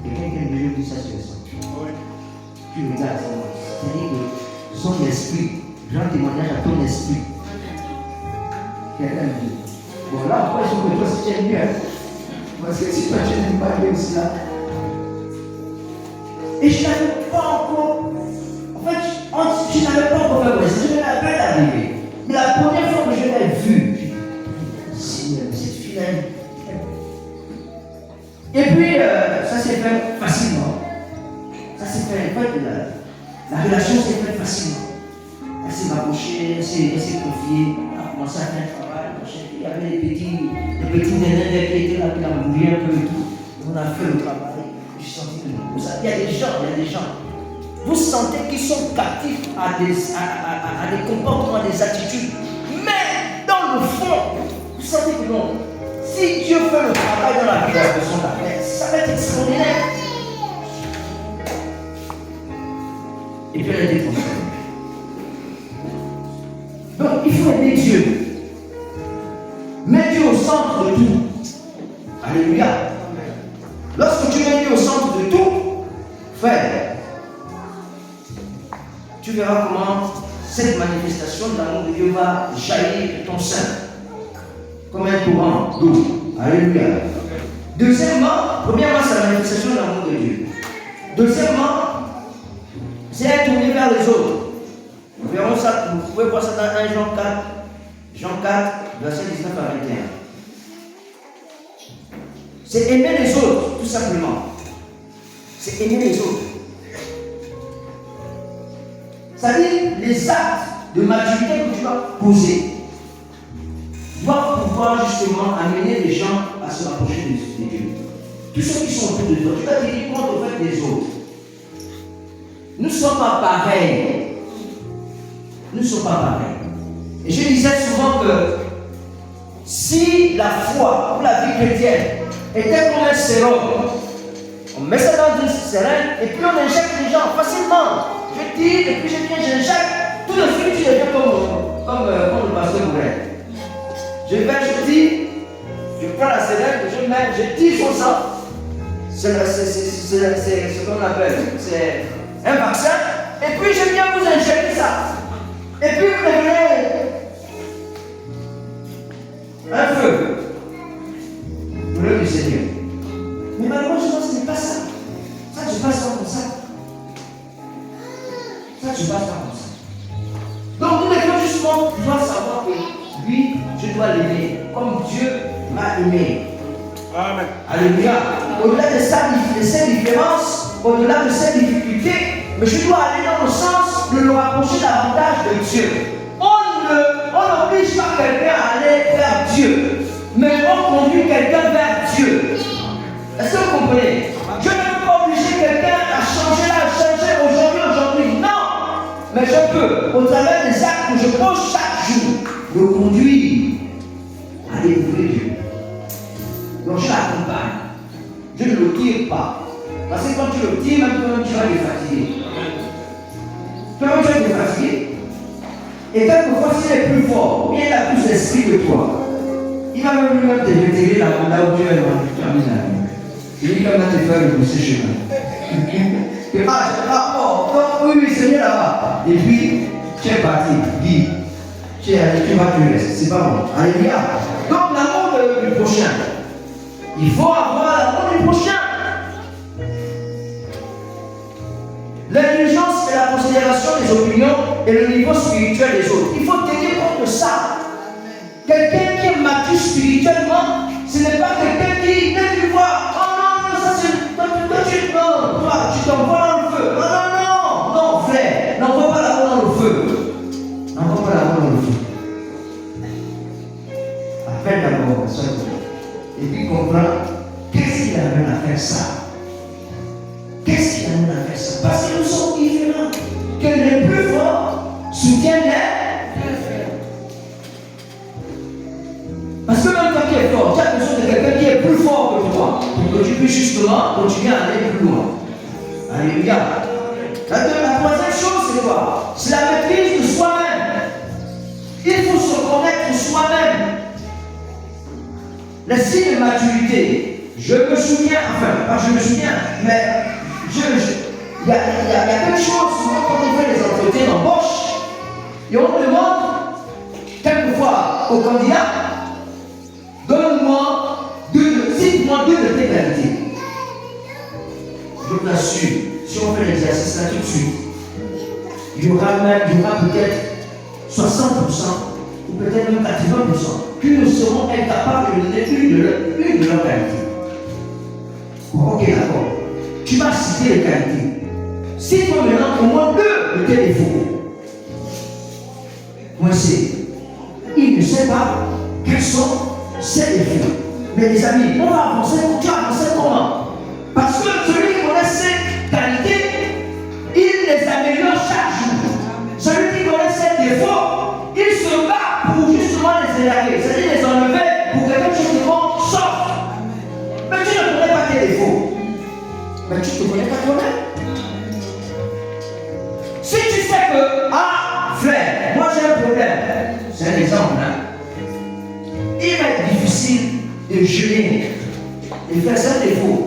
[SPEAKER 2] Quelqu'un qui aime Dieu dit ça c'est le sang. Tu regardes ça. C'est-à-dire que son esprit, grand témoignage à ton esprit. Quelqu'un dit. Bon là, après, je veux que toi si tu aimes Dieu. Parce que si toi tu n'aimes pas Dieu aussi là. Et je n'avais pas encore. En fait, je n'avais pas encore fait connaissance. Je n'avais pas d'arriver. Mais la première fois que je l'ai vue, Seigneur, cette fille-là. Et puis, ça s'est fait facilement. La relation s'est faite facilement. Elle s'est rapprochée, elle s'est confiée, elle a commencé à faire un travail. Il y avait des petits nénés qui étaient là, qui l'ont voulu un peu et tout. On a fait le travail. J'ai senti que non. Il y a des gens. Vous sentez qu'ils sont captifs à des comportements, à des attitudes. Mais dans le fond, vous sentez que non. Si Dieu fait le travail dans la vie de la personne, ça va être extraordinaire. Et puis elle a été transformée. Donc il faut aimer Dieu. Mets Dieu au centre de tout. Alléluia. Lorsque tu mets Dieu au centre de tout, frère, tu verras comment cette manifestation de l'amour de Dieu va jaillir de ton sein comme un torrent d'eau. Alléluia. Deuxièmement, premièrement, c'est la manifestation de l'amour de Dieu. Deuxièmement, c'est être tourné vers les autres. Nous verrons ça, vous pouvez voir ça dans 1 Jean 4. Jean 4, verset 19 à 21. C'est aimer les autres, tout simplement. C'est aimer les autres. C'est-à-dire les actes de maturité que tu vas poser doivent pouvoir justement amener les gens à se rapprocher de Dieu. Tous ceux qui sont autour de toi, tu vas tenir compte au fait des autres. Nous ne sommes pas pareils. Nous ne sommes pas pareils. Et je disais souvent que si la foi ou la vie chrétienne était comme un sérum, on met ça dans une seringue et puis on injecte les gens facilement. Je tire et puis j'injecte. Tout de suite, tu deviens comme le pasteur Bourret. Je tire, je prends la seringue, je tire son sang. C'est ce qu'on appelle, c'est un vaccin. Et puis je viens vous injecter ça. Et puis vous devenez un feu pour l'œuvre du Seigneur. Mais malheureusement, ce n'est pas ça. Ça, tu passes pas comme ça. Ça, tu passes pas comme ça. Donc, nous devons justement pouvoir savoir que lui, je dois l'aimer comme Dieu m'a aimé.
[SPEAKER 3] Amen.
[SPEAKER 2] Alléluia. Au-delà de ces différences, au-delà de ces difficultés, mais je dois aller dans le sens de le rapprocher davantage de Dieu. On n'oblige pas quelqu'un à aller vers Dieu, mais on conduit quelqu'un vers Dieu. Est-ce que vous comprenez? Je ne peux pas obliger quelqu'un à changer aujourd'hui. Non! Mais je peux, au travers des actes que je pose chaque jour, le conduire à découvrir Dieu. Donc je l'accompagne. Je ne le tire pas. Parce que quand tu le tires, même toi-même tu vas le fatiguer. Toi-même tu vas le fatiguer. Et quelquefois, s'il est plus fort, ou bien il a plus d'esprit que toi, il va même lui-même te retirer la là où tu es loin, tu termines la vie. Il dit comment te faire le pousser chemin. Oui, Seigneur là-bas. Et puis, tu es parti, Guy. Tu es allé, tu vas te rester. C'est pas bon. Alléluia. Donc, l'amour du prochain. Il faut avoir l'amour du prochain. L'intelligence et la considération des opinions et le niveau spirituel des autres. Il faut tenir compte de ça. Quelqu'un qui est mature spirituellement, ce n'est pas quelqu'un qui vient lui voir. Oh non, ça c'est. Toi, tu t'envoies dans le feu. Non, frère, n'envoie pas l'amour dans le feu. N'envoie pas l'amour dans le feu. Appelle d'abord la soeur. Et puis comprends qu'est-ce qu'il amène à faire ça. Qu'est-ce qu'il amène à faire ça? Parce que nous sommes différents. Que les plus forts soutiennent les plus faibles. Parce que même quand tu es fort, tu as besoin de quelqu'un qui est plus fort que toi pour que tu puisses justement continuer à aller plus loin. Alléluia. La troisième chose, c'est quoi? C'est la maîtrise de soi-même. Il faut se connaître soi-même. Les signes de maturité. Je me souviens, mais il y a quelque chose, souvent quand on fait les entretiens d'embauche, et on demande quelquefois au candidat, cite-moi deux de tes qualités. Je t'assure, si on fait l'exercice là tout de suite, il y aura peut-être 60% ou peut-être même 80% qui ne seront incapables de donner une de leurs qualités. Ok, d'accord. Tu vas citer les qualités. Si toi maintenant, au moins deux de tes défauts, coincés, il ne sait pas quels sont ses défauts. Mais les amis, on va avancer, tu vas avancer comment? Parce que celui qui connaît ses qualités, il les améliore chaque jour. Celui qui connaît ses défauts, il se bat pour justement les énerver, c'est-à-dire les enlever pour que quelque chose de bon sorte. Mais tu ne connais pas tes défauts. Mais tu ne connais pas toi-même. Si tu sais que, ah, frère, moi j'ai un problème, c'est un exemple, hein. Il va être difficile de jeûner. Et faire ça défaut.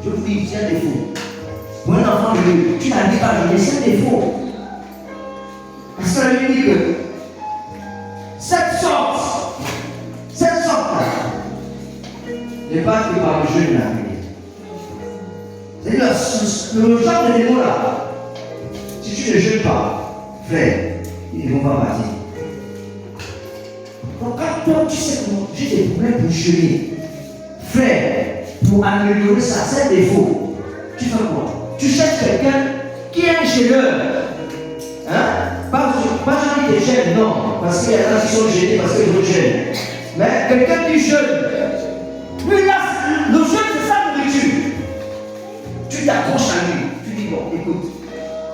[SPEAKER 2] Je vous dis, c'est un défaut. Pour un enfant de Dieu, tu n'arrives pas à jeûner, c'est un défaut. Parce que la Bible dit que cette sorte-là, n'est pas que par le jeûne la vie. C'est-à-dire, le genre de démon-là, si tu ne jeûnes pas, frère, ils ne vont pas partir. Donc quand toi tu sais que j'ai des problèmes pour jeûner, frère, pour améliorer ça, c'est un défaut. Tu fais quoi? Tu cherches quelqu'un qui est un jeûneur. Hein? Pas genre des jeûnes, non. Parce qu'il y en a qui sont gênés parce qu'ils jeûnent. Mais quelqu'un qui jeûne. Lui là, le jeûne c'est sa nourriture. Tu t'accroches à lui. Tu dis bon, écoute,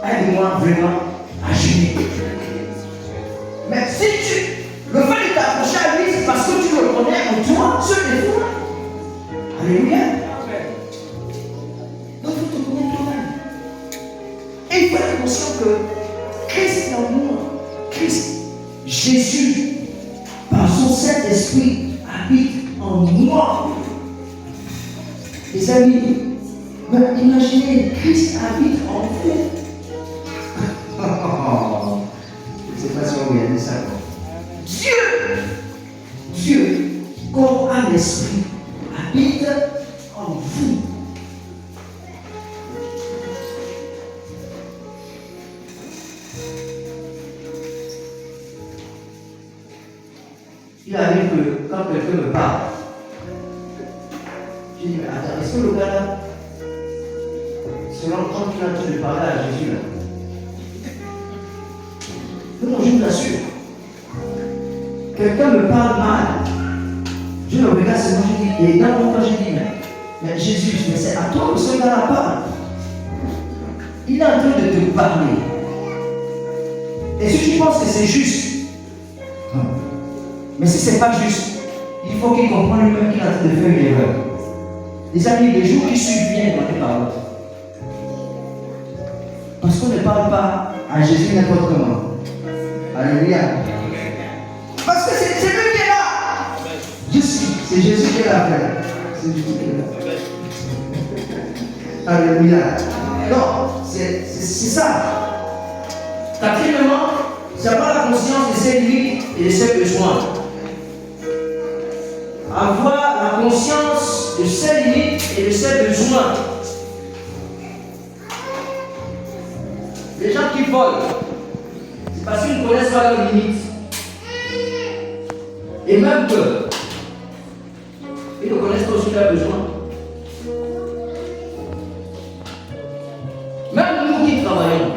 [SPEAKER 2] aide-moi vraiment à jeûner. Mais si le fait de t'accrocher à lui, c'est parce que tu le connais en toi, ce défaut. Alléluia. Donc il faut te connaître toi-même. Et il faut être conscient que Christ est en nous. Christ, Jésus, par son Saint-Esprit, habite en moi. Les amis, imaginez, Christ habite en vous. Je ne sais pas si on regarde ça. Dieu, corps, âme, esprit, habite en vous. Il arrive que quand quelqu'un me parle, je dis, mais attends, est-ce que le gars là se rend compte qu'il est en train de parler à Jésus là? Non, je vous assure. Quelqu'un me parle mal. Je le regarde seulement, je dis, et dans mon temps, je dis, mais Jésus, mais c'est à toi que ce gars-là parle. Il est en train de te parler. Et si tu penses que c'est juste, mais si ce n'est pas juste, il faut qu'il comprenne lui-même qu'il est en train de faire une erreur. Les amis, les jours qui suivent viennent dans tes paroles. Parce qu'on ne parle pas à Jésus n'importe comment. Alléluia. Parce que c'est lui qui est là. C'est Jésus qui est là, frère. C'est Jésus qui est là. Alléluia. Non, c'est ça. Quatrièmement, c'est avoir la conscience de ses limites et de ses besoins. Avoir la conscience de ses limites et de ses besoins. Les gens qui volent, c'est parce qu'ils ne connaissent pas leurs limites. Et même que ils ne connaissent pas aussi leurs besoins. Même nous qui travaillons,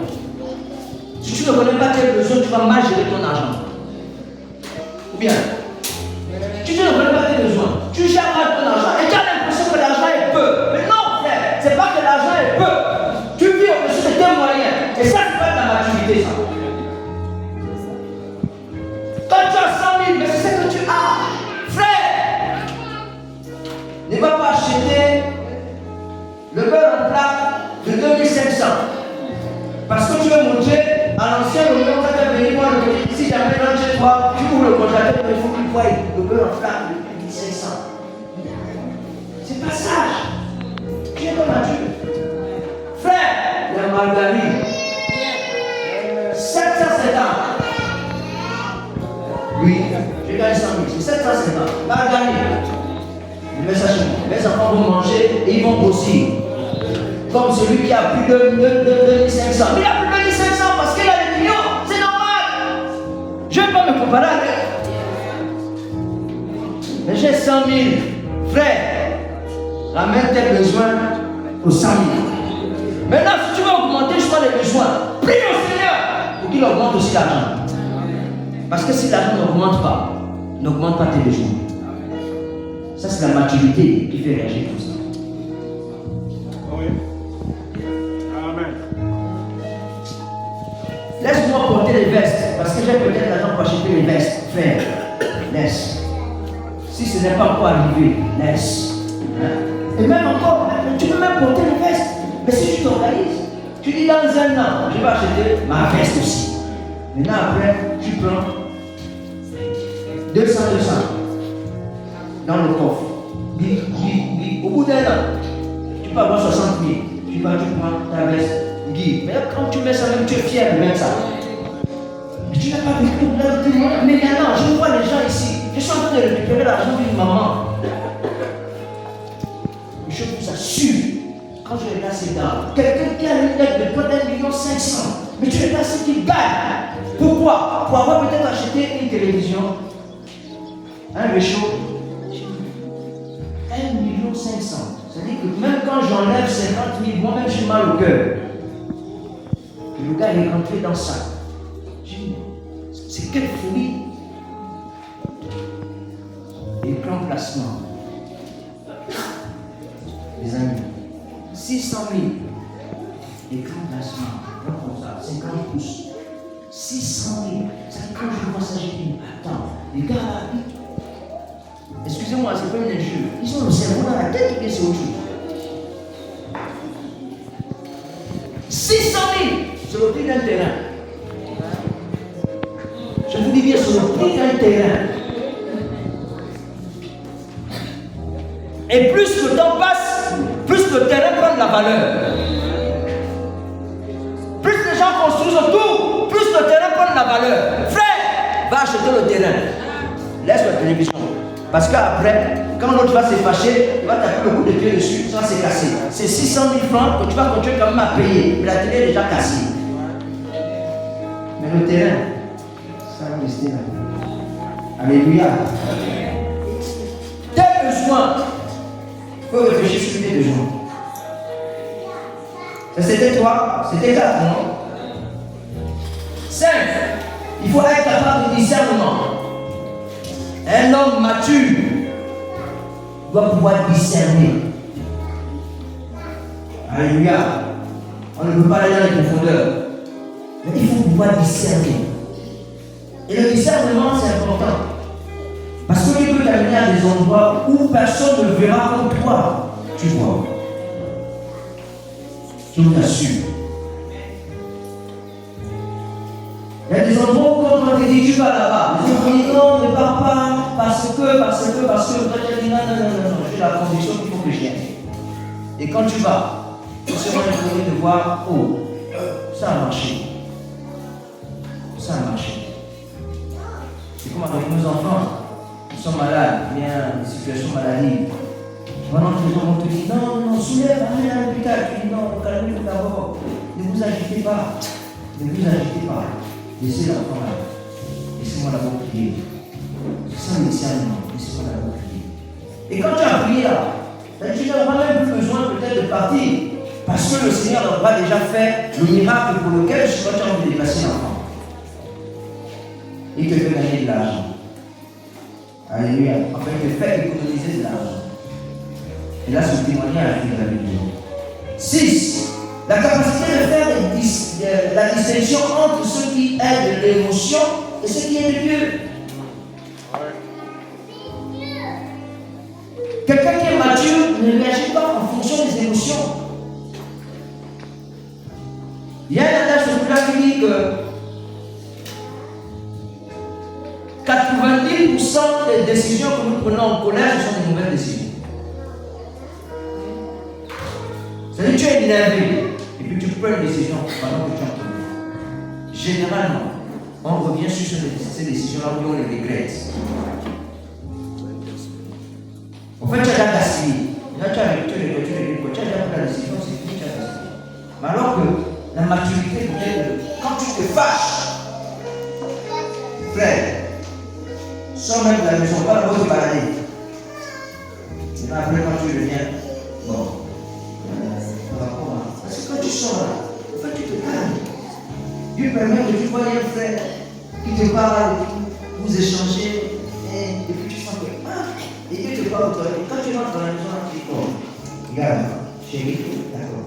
[SPEAKER 2] si tu ne connais pas tes besoins, tu vas mal gérer ton argent. Ou bien, si tu ne connais pas tes besoins, tu gères mal ton argent et tu as l'impression que l'argent est peu. Mais non, frère, c'est pas que l'argent est peu. Tu vis au-dessus de tes moyens. Et ça, c'est pas de la maturité, ça. Quand tu as 100 000, mais c'est ce que tu as. Frère, ne va pas acheter le beurre en plaque de 2500. Parce que tu veux montrer à l'ancien Romain, quand tu as venu voir le petit, si jamais dans chez toi, tu ouvres le congélateur, il faut qu'il voie le beurre en plaque de 1500. C'est pas sage. Tu es comme mature. Frère, la margarine. 750. Oui, j'ai gagné 100 000, c'est 750. Margarine. Je mets ça chez moi. Mes enfants vont manger et ils vont grossir. Comme celui qui a plus de 2500. Mais il a plus de 2500 parce qu'il a des millions. C'est normal. Je ne vais pas me comparer avec. Mais j'ai 100 000. Frère, ramène tes besoins aux 100 000. Maintenant, si tu veux augmenter,
[SPEAKER 1] sont les besoins. Prie au Seigneur pour qu'il augmente aussi l'argent. Parce que si l'argent n'augmente pas tes besoins. Ça, c'est la maturité qui fait réagir tout ça.
[SPEAKER 3] Oui. Amen.
[SPEAKER 1] Laisse-moi porter les vestes, parce que j'ai peut-être l'argent pour acheter les vestes. Frère, laisse. Si ce n'est pas encore arrivé, laisse. Hein? Et même encore, tu peux même porter les vestes. Mais si tu t'organises, tu dis dans un an, je vais acheter ma veste aussi. Maintenant après, tu prends 200 dans le coffre. Au bout d'un an, tu peux avoir 60 000. Tu prends ta veste. Mais quand tu mets ça même, tu es fier de mettre ça. Mais tu n'as pas vécu au delà de moi. Mais maintenant, je vois les gens ici. Je suis en train de récupérer l'argent d'une maman. Je vous assure, quand je regarde ces gars, quelqu'un qui a une dette de près d'1,5 million, mais tu regardes ce qu'il gagne. Pourquoi? Pour avoir peut-être acheté une télévision, un réchaud. 1,5 million. C'est-à-dire que même quand j'enlève 50 000, moi-même j'ai mal au cœur. Le gars est rentré dans ça. C'est quelle folie. Et grand placement. Les amis, 600 000. Et grand placement. Comme ça, 50 pouces. 600 000. Ça, quand je vois ça, j'ai dit, attends, les gars, excusez-moi, c'est pas une injure. Ils ont le cerveau dans la tête, mais c'est autre chose. 600 000 sur le prix d'un terrain. Je vous dis bien, sur le prix d'un terrain. Et plus le temps passe, plus le terrain prend de la valeur. Plus les gens construisent autour, plus le terrain prend de la valeur. Frère, va acheter le terrain. Laisse la télévision. Parce qu'après, quand l'autre va se fâcher, il va taper le coup de pied dessus, ça va se casser. C'est 600 000 francs que tu vas continuer quand même à payer. Mais la télé est déjà cassée. Mais le terrain, ça va rester là. Alléluia. Tes besoins, il faut réfléchir sur tes besoins. Ça c'était toi, c'était 4, non? 5. Il faut être capable de discernement. Un homme mature doit pouvoir discerner. Alléluia. On ne peut pas aller dans les profondeurs. Mais il faut pouvoir discerner. Et le discernement, c'est important. Parce que tu peux t'amener à des endroits où personne ne verra comme toi. Tu vois. Je vous assure. Il y a des endroits où quand on te dit tu vas là-bas, les gens disent non, ne pars pas, parce que, toi tu dis non, j'ai la conviction qu'il faut que je vienne. Et quand tu vas, tu seras étonné de voir, oh, ça a marché. Ça a marché. C'est comme avec nos enfants, ils sont malades, il y a une situation maladie. Pendant que les gens vont te dire non, soulève, allez à l'hôpital. Tu dis non, calmez-vous d'abord. Ne vous agitez pas. Ne vous agitez pas. Laissez l'enfant là. Laissez-moi d'abord prier. Sans discernement, laissez-moi d'abord prier. Et quand tu as prié là, tu n'auras même plus besoin peut-être de partir. Parce que le Seigneur aura déjà fait le miracle pour lequel tu as envie de déplacer l'enfant. Il te fait gagner de l'argent. Alléluia. Enfin, il te fait économiser de l'argent. Et là, ce témoignage de la Bible. 6. La capacité de faire la distinction entre ce qui est de l'émotion et ce qui est de Dieu. Quelqu'un qui est mature ne réagit pas en fonction des émotions. Il y a un adage populaire qui dit que 90% des décisions que nous prenons en colère sont des mauvaises décisions. C'est-à-dire que tu es énervé et puis tu prends une décision pendant que tu es en colère. Généralement, on revient sur ces décisions-là où on les regrette. En fait, tu as déjà gaspillé. Là, tu as déjà pris la décision, c'est fini, tu as gaspillé. Mais alors que la maturité vient de quand tu te fâches, frère, sans même de la maison, pas d'abord te balader. Et après, quand tu reviens, bon. Parce que quand tu sors là, en fait, tu te calmes.
[SPEAKER 4] Dieu permet que tu vois un frère qui te parle, vous échangez, et puis tu sens que, et Dieu te parle au cœur. Et quand tu rentres dans la maison, tu dis, oh, regarde, chérie, d'accord.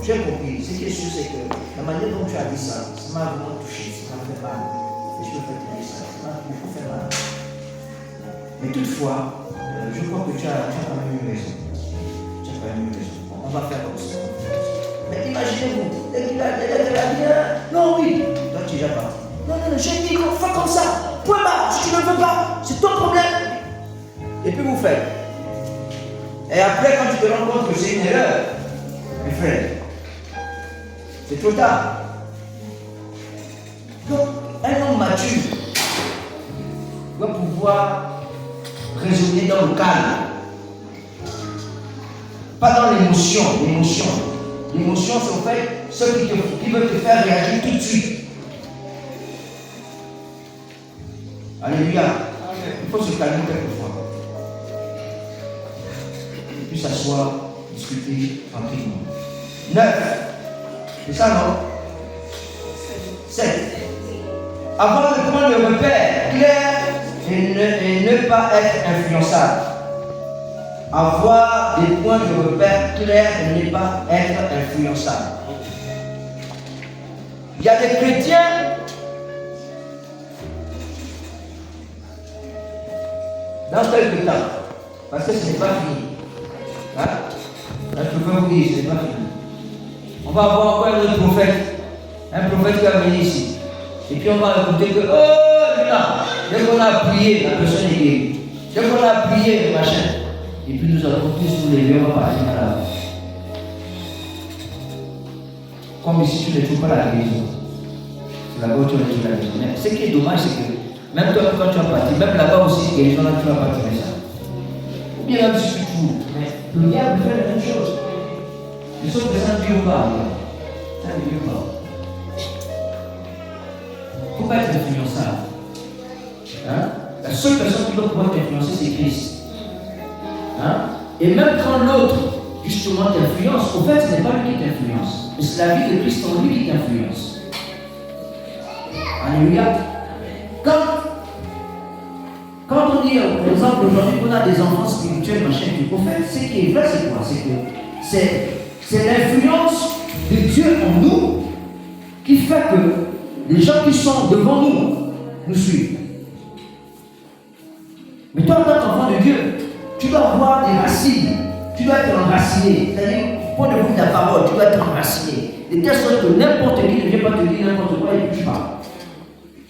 [SPEAKER 4] Tu as compris. Ce qui est sûr, c'est que la manière dont tu as dit ça m'a vraiment touché, ça m'a fait mal. Et je peux faire te dire ça m'a beaucoup fait mal. Mais toutefois, je crois que tu as quand même eu raison. Tu as quand même eu raison. On va faire comme ça. Mais imaginez-vous, dès qu'il a bien. Non, oui. Toi, tu es déjà parti. Non, j'ai dit qu'on fait comme ça. Point barre. Si tu ne veux pas, c'est ton problème. Et puis vous faites. Et après, quand tu te rends compte que c'est une erreur, mes frères, c'est trop tard. Donc, un homme mature doit pouvoir raisonner dans le calme. Pas dans l'émotion. L'émotion, c'est en fait ce qui veut te faire réagir tout de suite. Alléluia. Il faut se calmer quelquefois. Et puis s'asseoir, discuter tranquillement. 9. C'est ça, non? 7. Avoir de prendre le repère clair et ne pas être influençable. Avoir des points de repère clairs et ne pas être influençable. Il y a des chrétiens dans quelques temps, parce que ce n'est pas fini. Hein? Là, je peux vous dire, ce n'est pas fini. On va avoir encore un autre prophète, un prophète qui va venir ici. Et puis on va écouter que, oh, là, dès qu'on a prié, la personne est guérie. Dès qu'on a prié, le machin. Et puis nous allons tous nous lever, on va partir à la vie. Comme ici, tu ne trouves pas la guérison. C'est là-bas où tu retrouves la guérison. Mais ce qui est dommage, c'est que même toi, quand tu vas partir, même là-bas aussi, guérison, là, tu ne vas pas trouver ça. Ou bien même si tu trouves. Mais le diable fait la même chose. Les autres personnes ne vivent pas. Ça ne vit pas. Il ne faut pas être influençable. Hein? La seule personne qui doit pouvoir t'influencer, c'est Christ. Hein? Et même quand l'autre, justement, t'influence, au fait, ce n'est pas lui qui t'influence, mais c'est la vie de Christ en lui qui t'influence. Alléluia. Quand on dit, par exemple, aujourd'hui qu'on a des enfants spirituels, machin, au fait, ce qui est vrai, c'est quoi? C'est que c'est l'influence de Dieu en nous qui fait que les gens qui sont devant nous suivent. Mais toi, en tant qu'enfant de Dieu, tu dois avoir des racines. Tu dois être enraciné. C'est-à-dire, pour ne de la parole, tu dois être enraciné. De telle sorte que n'importe qui ne vient pas te dire n'importe quoi et puis tu parles.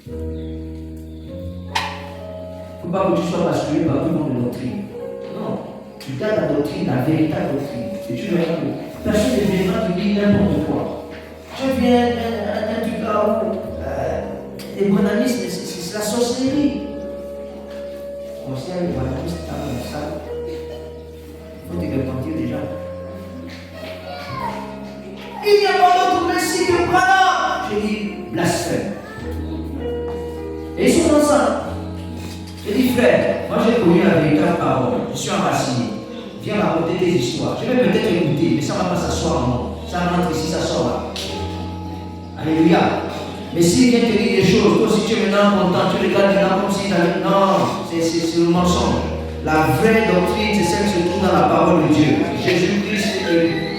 [SPEAKER 4] Il ne faut pas que tu sois basculé par tout le monde de doctrine. Non. Tu gardes la doctrine, la véritable doctrine. Et tu verras que personne ne viendra te dire n'importe quoi. Tu viens d'un truc là où les monanistes, c'est la sorcellerie. On sait, les monanistes, ça. Il faut te repentir déjà. Il n'y a pas d'autre messie que Branham. J'ai dit blasphème. Et ils sont ensemble. J'ai dit frère, moi j'ai connu la véritable parole. Je suis enraciné. Viens raconter tes histoires. Je vais peut-être écouter, mais ça ne va pas s'asseoir en moi. Ça rentre ici, ça sort là. Alléluia. Mais s'il vient te dire des choses, toi si tu es maintenant content, tu regardes maintenant comme si tu avais. Non, c'est le mensonge. La vraie doctrine, c'est celle qui se trouve dans la parole de Dieu. Jésus-Christ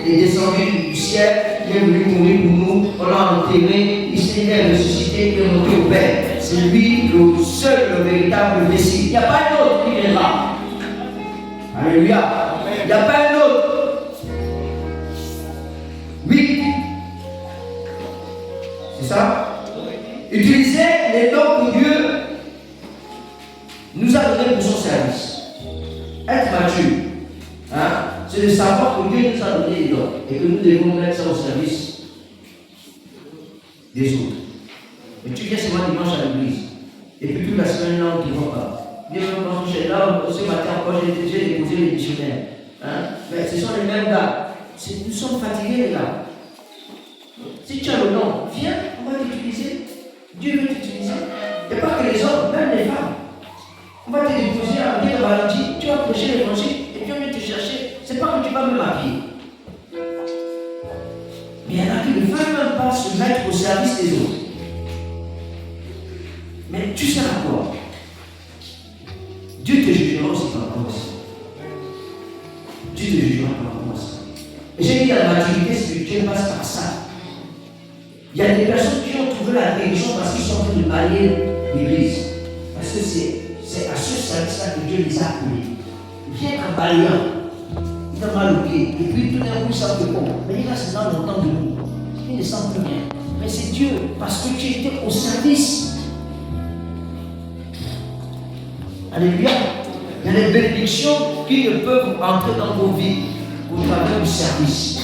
[SPEAKER 4] est descendu du ciel, il est venu mourir pour nous, on l'a enterré, il s'est ressuscité, il est monté au Père. C'est lui le seul, le véritable Messie. Il n'y a pas un autre qui viendra. Alléluia. Il n'y a pas un autre. Oui. C'est ça? Utiliser les dons que Dieu nous a donnés pour son service. Être mature, hein, c'est de savoir que Dieu nous a donné des dons et que nous devons mettre ça au service des autres. Mais tu viens seulement dimanche à l'église et puis toute la semaine là on ne te voit pas. Bien quand je suis là, ce matin encore j'ai déposé les missionnaires. Hein, mais ce sont les mêmes gars. Nous sommes fatigués les gars. Si tu as le nom, viens, on va t'utiliser. Dieu veut t'utiliser. Il n'y a pas que les hommes, même les femmes. On va te déposer à Dieu dans la vie, tu vas prêcher l'évangile et puis on vient te chercher. C'est pas que tu vas me m'habiller. Mais il y en a qui ne veulent même pas se mettre au service des autres.
[SPEAKER 2] Mais tu sais à quoi? Dieu te jugera aussi par rapport à ça. Dieu te jugera par rapport à ça. Et j'ai dit la maturité spirituelle passe par ça. Il y a des personnes qui ont trouvé la religion parce qu'ils sont en train de balayer l'église. Parce que c'est à ce service-là que Dieu les a appelés. Viens en balayant. Il a mal au pied. Et puis tout d'un coup, il sent que bon. Mais il reste dans longtemps de nous. Il ne sent plus rien. Mais c'est Dieu. Parce que tu étais au service. Alléluia. Il y a des bénédictions qui ne peuvent entrer dans vos vies au travers du service.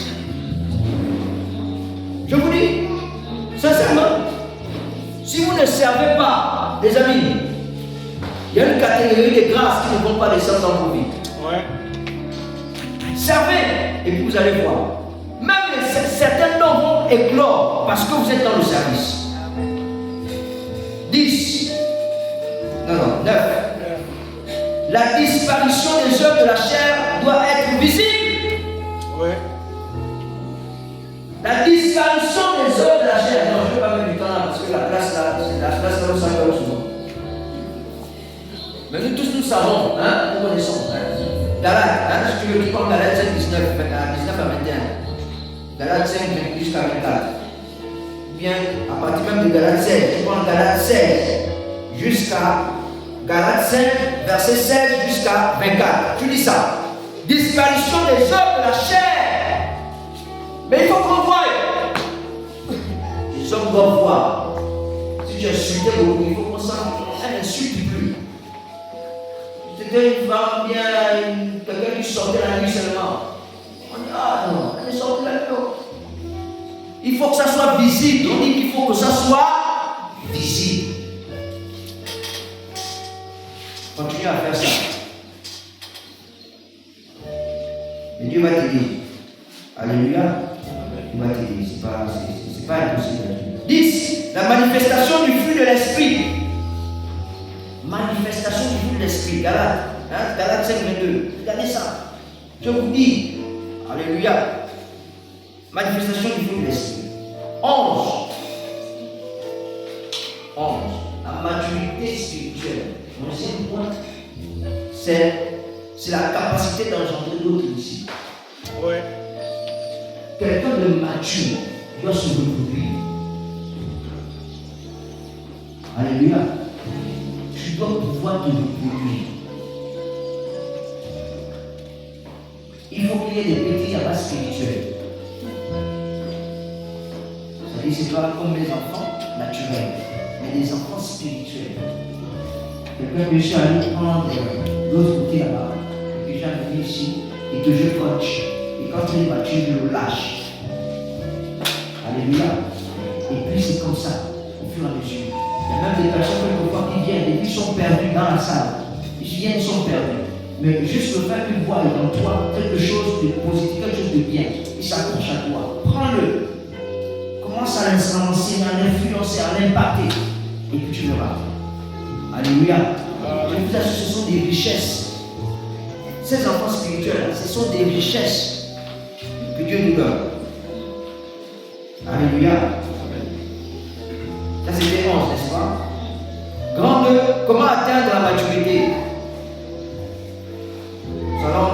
[SPEAKER 2] Je vous dis, sincèrement, si vous ne servez pas, les amis, il y a une catégorie de grâces qui ne vont pas descendre dans vos vies.
[SPEAKER 3] Ouais.
[SPEAKER 2] Servez et puis vous allez voir. Même certains noms vont éclore parce que vous êtes dans le service. 10. Non, 9. La disparition des œuvres de la chair doit être visible.
[SPEAKER 3] Ouais.
[SPEAKER 2] La disparition des œuvres de la chair. Non, je ne vais pas mettre du temps là parce que la place là, c'est la place là où ça va souvent. Mais nous tous nous savons, hein, nous connaissons. Galates, hein, si tu veux, tu prends Galates 5, 19 à 21. Galates 5 jusqu'à 24. Bien, à partir même de Galates 16, tu prends Galates 16 jusqu'à Galates 5, verset 16 jusqu'à 24. Tu lis ça. Disparition des œuvres de la chair. Mais il faut qu'on voie. Les hommes doivent voir. Si tu insultais beaucoup, il faut qu'on s'en n'insulte plus. C'était une femme bien, quelqu'un qui sortait la nuit seulement. On dit, ah non, elle est sortie la nuit. Il faut que ça soit visible. On dit qu'il faut que ça soit visible. Continue à faire ça. Et Dieu va t'aider. Alléluia. Il va t'aider. C'est pas impossible. 10. La manifestation du fruit de l'esprit. Manifestation du fruit de l'esprit. Galates, hein? Galates 5, 22. Regardez ça. Je vous dis. Alléluia. Manifestation du fruit de l'esprit. 11. La maturité spirituelle. Onzième point, c'est la capacité d'engendrer d'autres ici.
[SPEAKER 3] Ouais.
[SPEAKER 2] Quelqu'un de mature doit se reproduire. Alléluia. Tu dois pouvoir te reproduire. Il faut qu'il y ait des petits abats spirituels. C'est-à-dire, c'est pas comme les enfants naturels, mais des enfants spirituels. Quelqu'un que je suis allé prendre l'autre côté là-bas, et que j'ai amené ici, et que je coach. Et quand il est battu, je le lâche. Alléluia. Et puis c'est comme ça, au fur et à mesure. Il y a même des personnes quelquefois qui viennent et qui sont perdues dans la salle. Ils viennent, ils sont perdus. Mais juste le fait qu'ils voient dans toi quelque chose de positif, quelque chose de bien, ils s'accrochent à toi. Prends-le. Commence à l'influencer, à l'influencer, à l'impacter. Et puis tu verras. Alléluia. Je vous assure, ce sont des richesses. Ces enfants spirituels, ce sont des richesses que Dieu nous donne. Alléluia. Ça c'était 11, n'est-ce pas? Grand 2, comment atteindre la maturité? Nous allons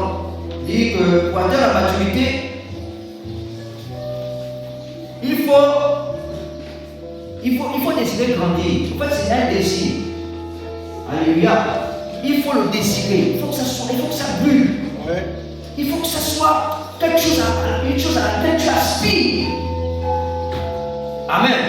[SPEAKER 2] dire que pour atteindre la maturité, il faut décider de grandir. En fait, c'est un désir. Alléluia. Il faut le décider. Il faut que ça brûle.
[SPEAKER 3] Ouais.
[SPEAKER 2] Il faut que ça soit quelque chose à laquelle tu aspires. Amen.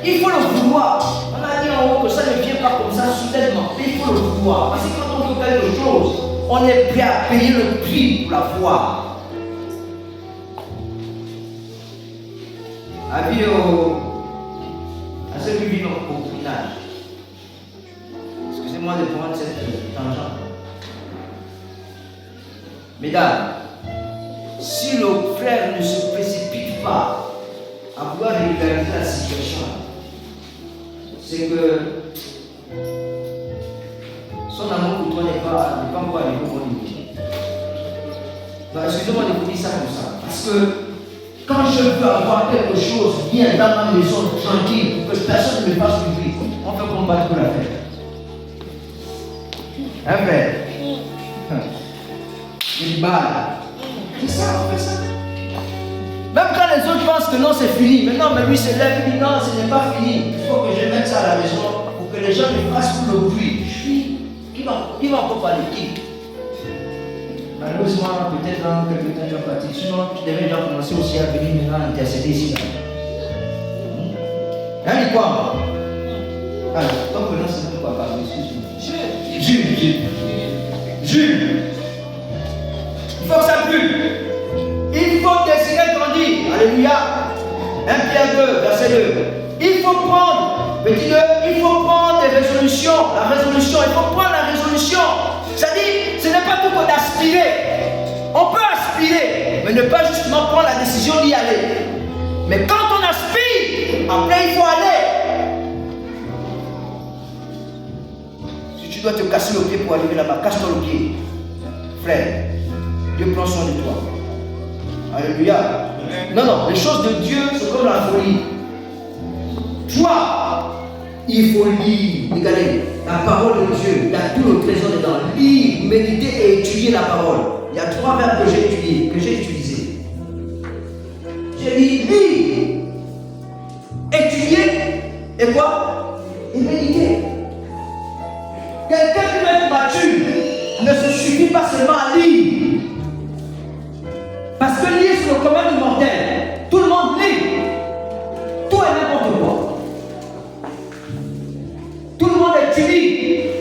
[SPEAKER 2] Il faut le vouloir. On a dit en haut que ça ne vient pas comme ça soudainement. Mais il faut le vouloir. Parce que quand on veut quelque chose, on est prêt à payer le prix pour la foi. Avis à ceux qui vivent au village. Excusez-moi de prendre cette tangente. Mesdames, si le frère ne se précipite pas à vouloir régulariser la situation, c'est que son amour pour toi n'est pas encore arrivé au bon niveau. Donc, excusez-moi de vous dire ça comme ça. Parce que quand je veux avoir quelque chose bien dans ma maison, tranquille, pour que personne ne me fasse du bruit, on fait comment? pas trop la faire. Un frère. Une balle. C'est ça, on fait ça. Même quand les autres pensent que non, c'est fini. Maintenant, mais lui se lève et dit non, ce n'est pas fini. Il faut que je mette ça à la maison pour que les gens me fassent tout le bruit. Qui va encore parler? Qui? Malheureusement, peut-être dans quelques temps, tu vas partir. Sinon, tu devais déjà commencer aussi à venir maintenant intercéder ici. Hein, dit quoi? Alors, ton prénom, c'est quoi, pardon? Excuse-moi. Jules. Il faut que ça pue. Il faut désirer grandir. Alléluia. 1 Pierre 2, verset 2. Il faut prendre, petit 2, il faut prendre des résolutions. La résolution, il faut prendre la résolution. C'est-à-dire, ce n'est pas tout qu'on aspirer. On peut aspirer, mais ne pas justement prendre la décision d'y aller. Mais quand on aspire, après il faut aller. Si tu dois te casser le pied pour arriver là-bas, casse-toi le pied. Frère, Dieu prend soin de toi. Alléluia. Non, les choses de Dieu, c'est comme la folie. Toi, il faut lire. Regardez, la parole de Dieu, il y a tout le trésor dedans. Lire, méditer et étudier la parole. Il y a 3 verbes que j'ai étudiés, que j'ai utilisés. J'ai dit lire, étudier et quoi? Et méditer. Quelqu'un qui va être mature ne se suffit pas seulement à lire. Parce que lire, c'est le commun du mortel. Tout le monde lit. Tout et n'importe quoi. Tout le monde étudie.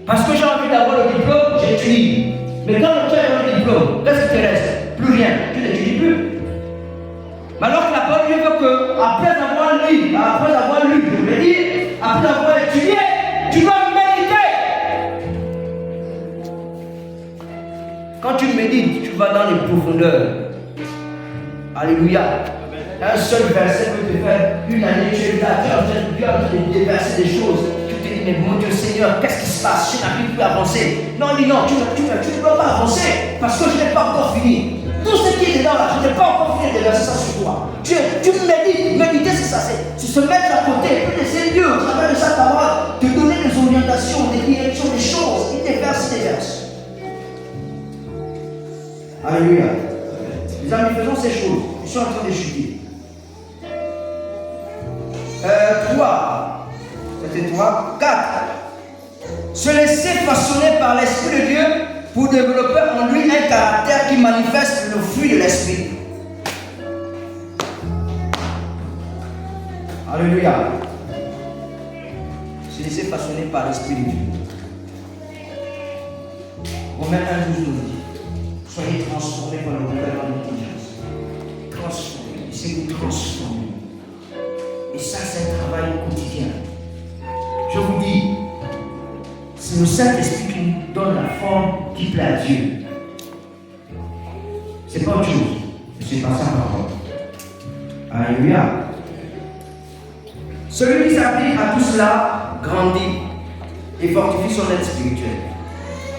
[SPEAKER 2] Parce que j'ai envie d'avoir le diplôme, j'étudie. Mais quand tu as le diplôme, qu'est-ce qui te reste? Plus rien. Tu n'étudies plus. Mais alors que la parole veut que, après avoir lu, je veux dire, après avoir étudié, tu dois méditer. Quand tu médites, tu vas dans les profondeurs. Alléluia. Un seul verset peut te faire une année, tu es là, tu es en train de déverser des choses. Tu te dis, mais mon Dieu Seigneur, qu'est-ce qui se passe? Je n'arrive plus à avancer. Non, il dit non, tu ne dois pas avancer parce que je n'ai pas encore fini. Tout ce qui est dedans là, je n'ai pas encore fini de déverser ça sur toi. Tu médites, méditer c'est ça, c'est se mettre à côté, puis laisser Dieu au travers de sa parole, te donner des orientations, des directions, des choses. Il déverse. Alléluia. Les amis, faisons ces choses. Ils sont en train d'étudier. 3. C'était 3. 4. Se laisser façonner par l'Esprit de Dieu pour développer en lui un caractère qui manifeste le fruit de l'Esprit. Alléluia. Se laisser façonner par l'Esprit de Dieu. Romains 1:12 nous dit. Soyez transformés par le renouvellement de l'intelligence. Transformés. C'est vous transformer. Et ça, c'est un travail quotidien. Je vous dis, c'est le Saint-Esprit qui nous donne la forme qui plaît à Dieu. C'est pas autre chose. C'est pas sa parole. Alléluia. Celui qui s'applique à tout cela grandit et fortifie son être spirituel.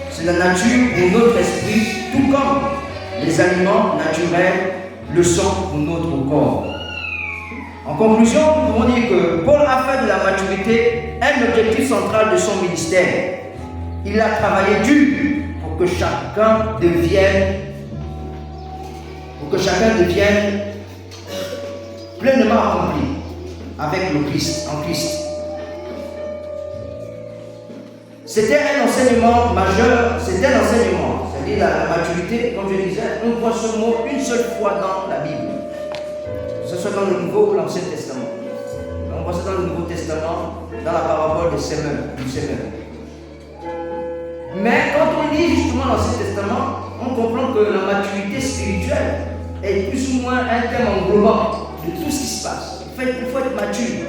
[SPEAKER 2] C'est la nature pour notre esprit, tout comme les aliments naturels le sont pour notre corps. En conclusion, nous pouvons dire que Paul a fait de la maturité un objectif central de son ministère. Il a travaillé dur pour que chacun devienne pleinement accompli avec le Christ, en Christ. C'était un enseignement majeur, c'est-à-dire la maturité, comme je disais, on voit ce mot une seule fois dans la Bible. Que ce soit dans le Nouveau ou l'Ancien Testament. On voit ça dans le Nouveau Testament, dans la parabole du semeur. Mais quand on lit justement l'Ancien Testament, on comprend que la maturité spirituelle est plus ou moins un thème englobant de tout ce qui se passe. En fait, il faut être mature.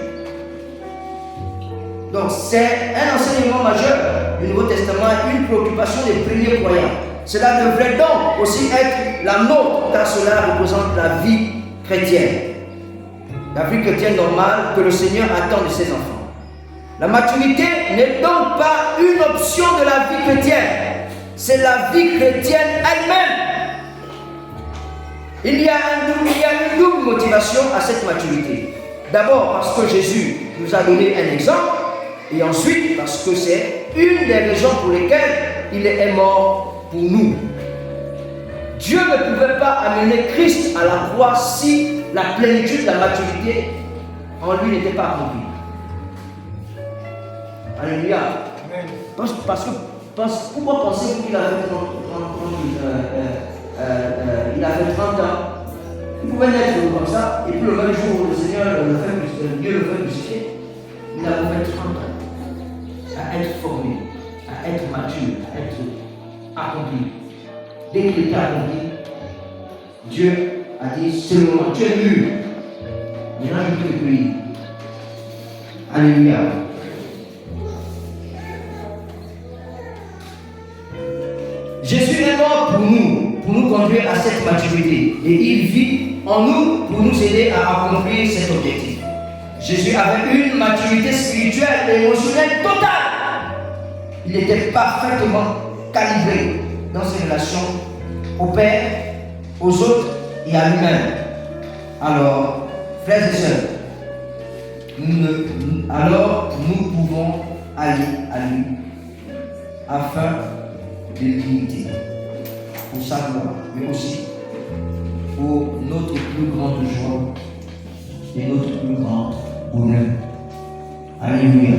[SPEAKER 2] Donc c'est un enseignement majeur du Nouveau Testament et une préoccupation des premiers croyants. Cela devrait donc aussi être la nôtre, car cela représente la vie chrétienne. La vie chrétienne normale que le Seigneur attend de ses enfants. La maturité n'est donc pas une option de la vie chrétienne. C'est la vie chrétienne elle-même. Il y a une double motivation à cette maturité. D'abord parce que Jésus nous a donné un exemple, et ensuite parce que c'est une des raisons pour lesquelles il est mort pour nous. Dieu ne pouvait pas amener Christ à la croix si la plénitude, la maturité en lui n'était pas accomplie. Alléluia. Pourquoi pensez-vous qu'il avait 30 ans? Il pouvait naître comme ça, et puis le même jour où le Seigneur Dieu le fait crucifier, il avait fait 30 ans à être formé, à être mature, à être accompli. Dès qu'il était accompli, Dieu a dit, c'est le moment, tu es mûr. Maintenant je peux te cueillir. Alléluia. Jésus est mort pour nous conduire à cette maturité. Et il vit en nous pour nous aider à accomplir cet objectif. Jésus avait une maturité spirituelle et émotionnelle totale. Il était parfaitement calibré dans ses relations au Père, aux autres et à lui-même. Alors, frères et sœurs, nous pouvons aller à lui afin de l'imiter pour sa gloire, mais aussi pour notre plus grande joie et notre plus grand bonheur. Alléluia.